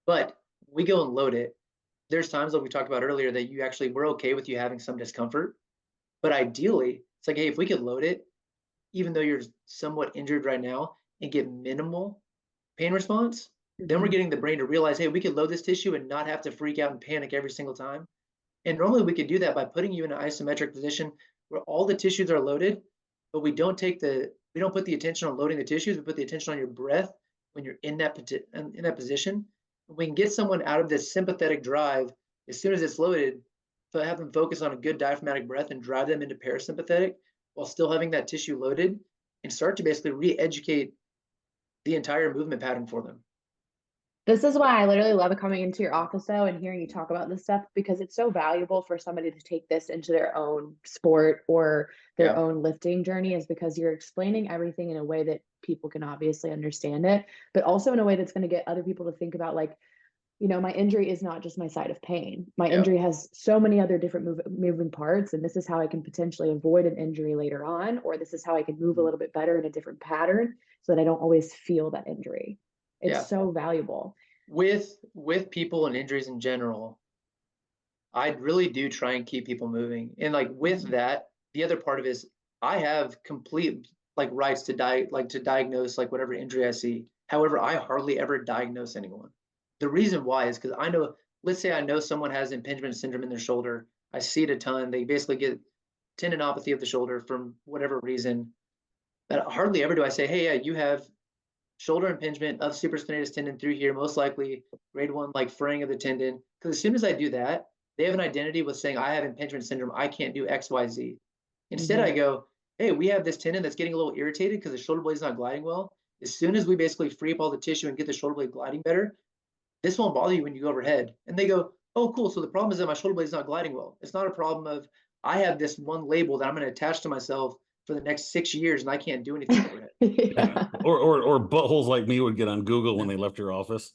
But we go and load it. There's times, like we talked about earlier, that we're okay with you having some discomfort. But ideally, it's like, hey, if we could load it, even though you're somewhat injured right now, and get minimal pain response, then we're getting the brain to realize, hey, we could load this tissue and not have to freak out and panic every single time. And normally we could do that by putting you in an isometric position where all the tissues are loaded, but we don't put the attention on loading the tissues. We put the attention on your breath when you're in that position. We can get someone out of this sympathetic drive as soon as it's loaded, so have them focus on a good diaphragmatic breath and drive them into parasympathetic while still having that tissue loaded, and start to basically re-educate the entire movement pattern for them. This is why I literally love coming into your office though and hearing you talk about this stuff, because it's so valuable for somebody to take this into their own sport or their own lifting journey, is because you're explaining everything in a way that people can obviously understand it, but also in a way that's going to get other people to think about, like, my injury is not just my side of pain. My injury has so many other different moving parts, and this is how I can potentially avoid an injury later on, or this is how I can move a little bit better in a different pattern so that I don't always feel that injury. It's so valuable. With people and injuries in general, I really do try and keep people moving. And like with that, the other part of it is I have complete rights to diagnose like whatever injury I see. However, I hardly ever diagnose anyone. The reason why is because let's say I know someone has impingement syndrome in their shoulder. I see it a ton. They basically get tendinopathy of the shoulder from whatever reason. But hardly ever do I say, hey, yeah, you have shoulder impingement of supraspinatus tendon through here, most likely grade 1, like fraying of the tendon. Because as soon as I do that, they have an identity with saying, I have impingement syndrome, I can't do X, Y, Z. Instead, I go, hey, we have this tendon that's getting a little irritated because the shoulder blade is not gliding well. As soon as we basically free up all the tissue and get the shoulder blade gliding better, this won't bother you when you go overhead. And they go, oh, cool. So the problem is that my shoulder blade is not gliding well. It's not a problem of I have this one label that I'm going to attach to myself for the next 6 years and I can't do anything overhead. Or buttholes like me would get on Google when they left your office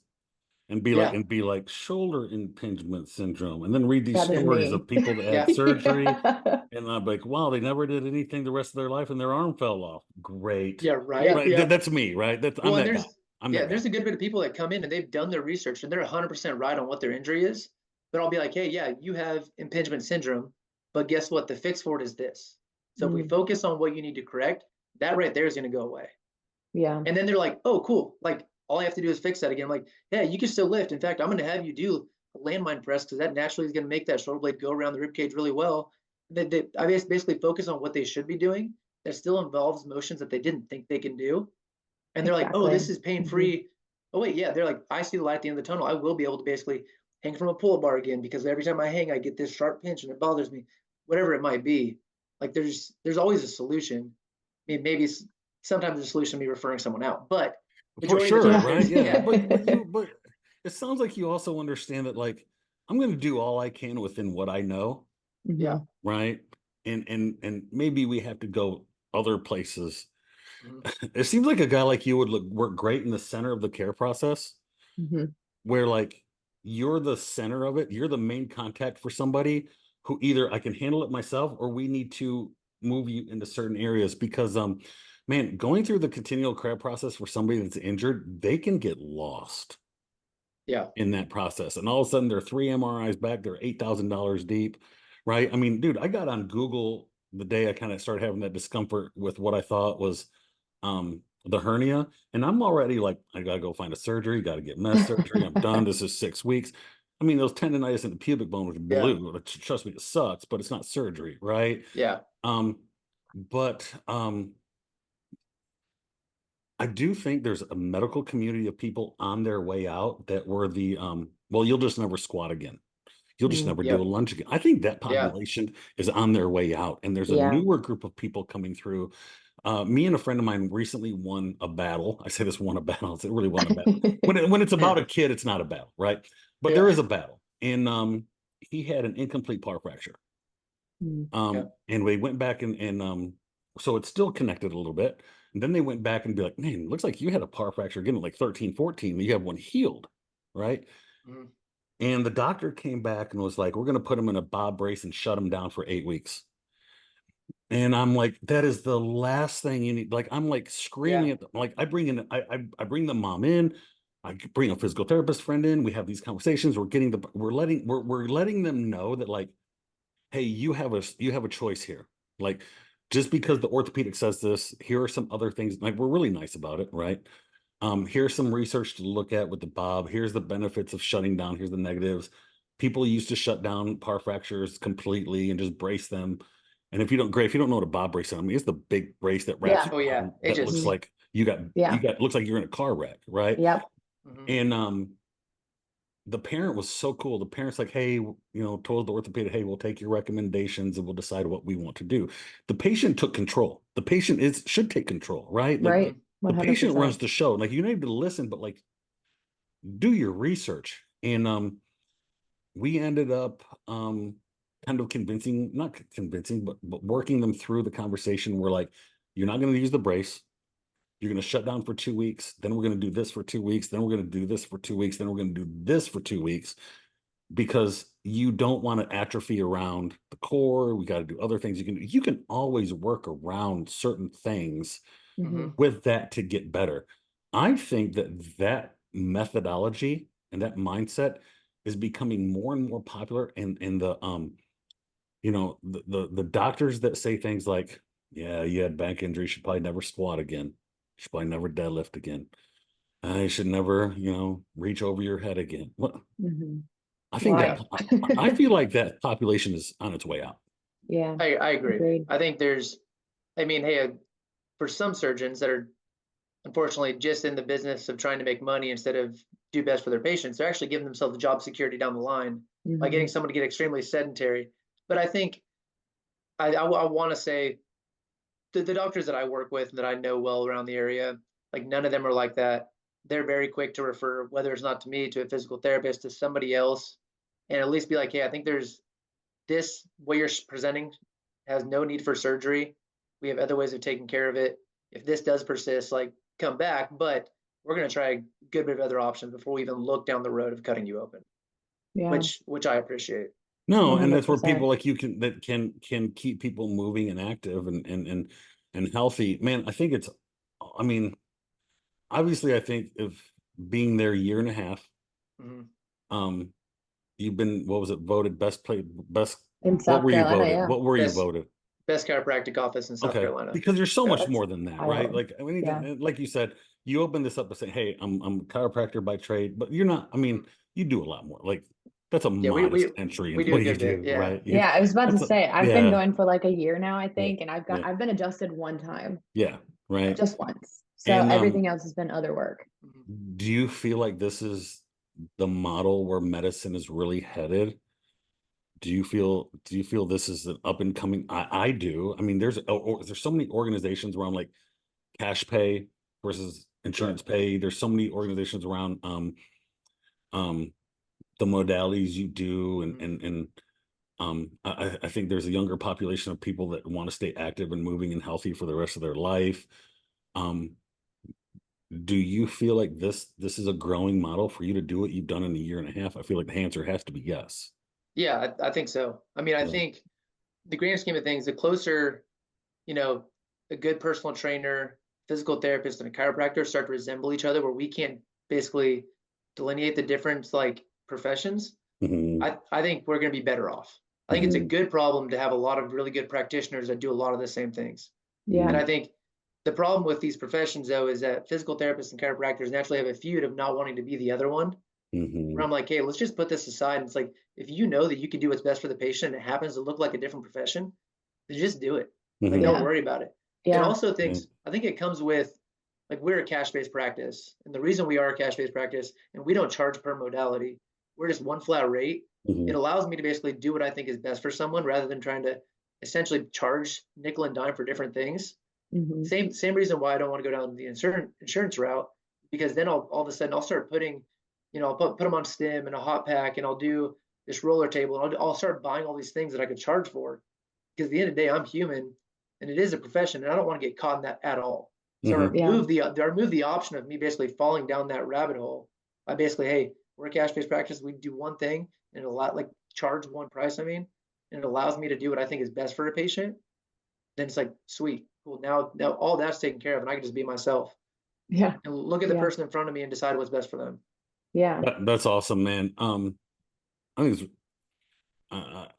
and be like shoulder impingement syndrome, and then read these stories of people that had surgery, and I'm like, wow, they never did anything the rest of their life and their arm fell off. Great. That's me, right? I'm that guy. There's a good bit of people that come in and they've done their research and they're 100% right on what their injury is, but I'll be like, hey, yeah, you have impingement syndrome, but guess what? The fix for it is this. So if we focus on what you need to correct, that right there is going to go away. Yeah. And then they're like, oh, cool. Like all I have to do is fix that again. I'm like, yeah, you can still lift. In fact, I'm going to have you do a landmine press, because that naturally is going to make that shoulder blade go around the rib cage really well. I basically focus on what they should be doing that still involves motions that they didn't think they can do. And they're like, oh, this is pain-free. Oh, wait, yeah. They're like, I see the light at the end of the tunnel. I will be able to basically hang from a pull-up bar again, because every time I hang, I get this sharp pinch and it bothers me, whatever it might be. Like there's always a solution. I mean, maybe sometimes the solution be referring someone out, but for sure, right? Yeah. But it sounds like you also understand that, like, I'm going to do all I can within what I know. Yeah. Right. And maybe we have to go other places. It seems like a guy like you would work great in the center of the care process, where like you're the center of it. You're the main contact for somebody who either I can handle it myself or we need to move you into certain areas, because man, going through the continual care process for somebody that's injured, they can get lost. Yeah. In that process. And all of a sudden they're 3 MRIs back, they're $8,000 deep. Right. I mean, dude, I got on Google the day I kind of started having that discomfort with what I thought was the hernia. And I'm already like, I got to go find a surgery, got to get mesh surgery. I'm done. This is 6 weeks. I mean, those tendonitis in the pubic bone was blue. Yeah. Trust me, it sucks, but it's not surgery. Right. Yeah. But I do think there's a medical community of people on their way out that were the, well, you'll just never squat again. You'll just never do a lunge again. I think that population is on their way out. And there's a newer group of people coming through. Me and a friend of mine recently won a battle. I say this won a battle. It really won a battle. When it's about a kid, it's not a battle, right? But there is a battle. And he had an incomplete par fracture. And we went back and so it's still connected a little bit. And then they went back and be like, man, it looks like you had a par fracture again at like 13, 14. You have one healed, right? And the doctor came back and was like, we're going to put him in a bob brace and shut him down for 8 weeks. And I'm like, that is the last thing you need. Like, I'm like screaming at them. Like, I bring the mom in, I bring a physical therapist friend in. We have these conversations. We're letting them know that, like, hey, you have a choice here. Like, just because the orthopedic says this, here are some other things. Like, we're really nice about it, right? Here's some research to look at with the bob. Here's the benefits of shutting down. Here's the negatives. People used to shut down par fractures completely and just brace them. And if you don't know what a bob brace is, I mean, it's the big brace that wraps you around, that looks like looks like you're in a car wreck, right? Yep. And the parent was so cool. The parent's like, hey, told the orthopedic, hey, we'll take your recommendations and we'll decide what we want to do. The patient took control. The patient should take control, right? Like, right. 100%. The patient runs the show. Like, you need to listen, but like, do your research. And we ended up kind of not convincing, but working them through the conversation. We're like, you're not going to use the brace. You're going to shut down for 2 weeks. Then we're going to do this for 2 weeks. Then we're going to do this for 2 weeks. Then we're going to do this for 2 weeks, because you don't want to atrophy around the core. We got to do other things. You can always work around certain things with that to get better. I think that methodology and that mindset is becoming more and more popular. And the doctors that say things like, yeah, you had back injury, you should probably never squat again. You should probably never deadlift again. You should never, reach over your head again. What? I think I feel like that population is on its way out. Yeah, I agree. Agreed. I think hey, for some surgeons that are unfortunately just in the business of trying to make money instead of do best for their patients, they're actually giving themselves job security down the line by getting someone to get extremely sedentary. But I think I want to say the doctors that I work with and that I know well around the area, like, none of them are like that. They're very quick to refer, whether it's not to me, to a physical therapist, to somebody else, and at least be like, hey, I think there's this, what you're presenting has no need for surgery. We have other ways of taking care of it. If this does persist, like, come back, but we're going to try a good bit of other options before we even look down the road of cutting you open. Yeah. Which I appreciate. No, 100%. And that's where people like you can keep people moving and active and healthy. Man, I think obviously I think of being there a year and a half. You've been, what was it, voted best in South Carolina, voted? What were you voted? Best chiropractic office in South Carolina. Because there's so much more than that, right? Like, like you said, you open this up and say, hey, I'm a chiropractor by trade, but you're not. I mean, you do a lot more. Like, that's a modest entry into what you do, right? Yeah, I was about to say, I've been going for like a year now, I Yeah, think, and I've been adjusted one time. Yeah, right. Just once. So And everything else has been other work. do you feel like this is the model where medicine is really headed? Do you feel this is an up and coming? I do. I mean, there's so many organizations around like cash pay versus insurance pay. There's so many organizations around the modalities you do, and I think there's a younger population of people that want to stay active and moving and healthy for the rest of their life. Do you feel like this is a growing model for you to do what you've done in a year and a half? I feel like the answer has to be yes. Yeah, I think so. I mean, I think the grand scheme of things, the closer, a good personal trainer, physical therapist, and a chiropractor start to resemble each other, where we can basically delineate the different like professions, I think we're going to be better off. I think it's a good problem to have a lot of really good practitioners that do a lot of the same things. Yeah. And I think the problem with these professions, though, is that physical therapists and chiropractors naturally have a feud of not wanting to be the other one. Where I'm like, hey, let's just put this aside. And it's like, if you know that you can do what's best for the patient and it happens to look like a different profession, then just do it. Like, don't worry about it. Yeah. And also I think it comes with, like, we're a cash-based practice. And the reason we are a cash-based practice and we don't charge per modality, we're just one flat rate. It allows me to basically do what I think is best for someone rather than trying to essentially charge nickel and dime for different things. Same reason why I don't want to go down the insurance route, because then all of a sudden I'll start putting, I'll put them on stim and a hot pack, and I'll do this roller table, and I'll start buying all these things that I could charge for, because at the end of the day, I'm human and it is a profession, and I don't want to get caught in that at all. So I remove the option of me basically falling down that rabbit hole by basically, hey, we're a cash-based practice. We do one thing and charge one price. And it allows me to do what I think is best for a patient. Then it's like, sweet, cool. Now all that's taken care of, and I can just be myself. Yeah. And look at the person in front of me and decide what's best for them. Yeah. That's awesome, man. I think it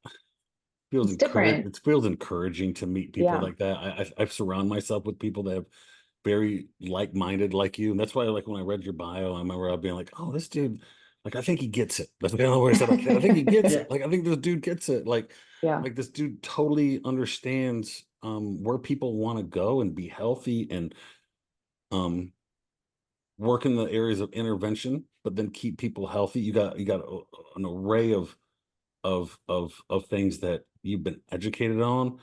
feels encouraging to meet people like that. I surround myself with people that have very like-minded like you, and that's why, like, when I read your bio, I remember being like, oh, this dude, like, I think he gets it. That's the only way I said, I think he gets it. Like, I think this dude gets it. Like this dude totally understands where people want to go and be healthy, and work in the areas of intervention, but then keep people healthy. You got an array of things that you've been educated on.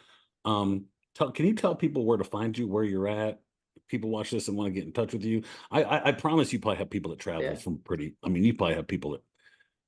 Can you tell people where to find you, where you're at? If people watch this and want to get in touch with you, I promise you probably have people that travel from you probably have people that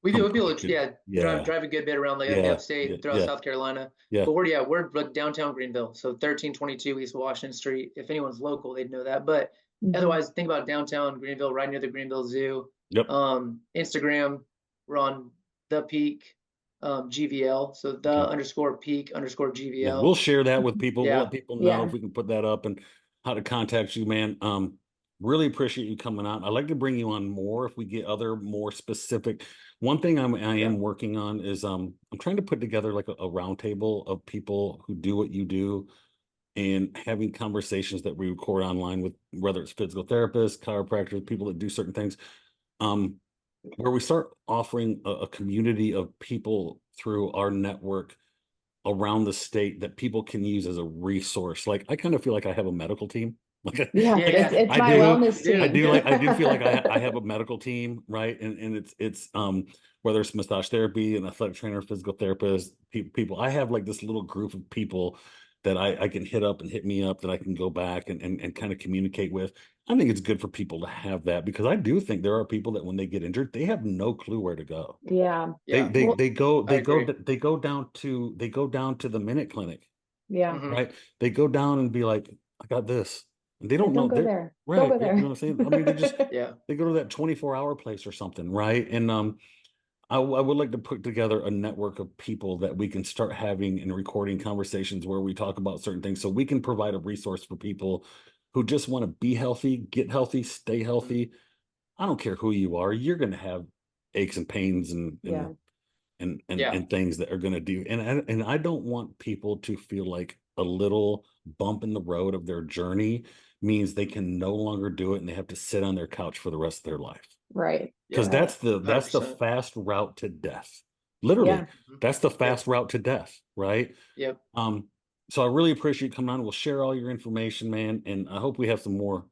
we do drive a good bit around like upstate and throughout South Carolina. But we're like downtown Greenville, so 1322 East Washington Street. If anyone's local, they'd know that. But otherwise, think about downtown Greenville, right near the Greenville Zoo. Instagram, we're on the Peak GVL, so _peak_GVL. Yeah, we'll share that with people. We'll let people know if we can put that up and how to contact you, man. Really appreciate you coming out. I'd like to bring you on more if we get other more specific. One thing I am working on is I'm trying to put together like a roundtable of people who do what you do, and having conversations that we record online with, whether it's physical therapists, chiropractors, people that do certain things, where we start offering a community of people through our network around the state that people can use as a resource. Like, I kind of feel like I have a medical team. Like, it's my wellness team. I do feel like I have a medical team, right? And it's whether it's massage therapy, an athletic trainer, physical therapist, people. I have like this little group of people that I can hit me up, that I can go back and kind of communicate with. I think it's good for people to have that, because I do think there are people that when they get injured, they have no clue where to go. They go down to the Minute Clinic. Right. They go down and be like, I got this. And they don't know. Go there. Right. Go there. You know what I'm saying? I mean, they just they go to that 24-hour place or something, right? And I would like to put together a network of people that we can start having and recording conversations where we talk about certain things, so we can provide a resource for people who just want to be healthy, get healthy, stay healthy. I don't care who you are. You're going to have aches and pains and things that are going to do. And I don't want people to feel like a little bump in the road of their journey means they can no longer do it and they have to sit on their couch for the rest of their life. Right. Because that's the fast route to death. Literally, that's the fast route to death, right? Yep. So I really appreciate you coming on. We'll share all your information, man, and I hope we have some more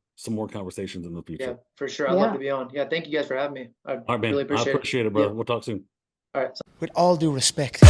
conversations in the future. Yeah, for sure. I'd love to be on. Yeah, thank you guys for having me. All right, man. Really appreciate it, brother. We'll talk soon. All right. With all due respect.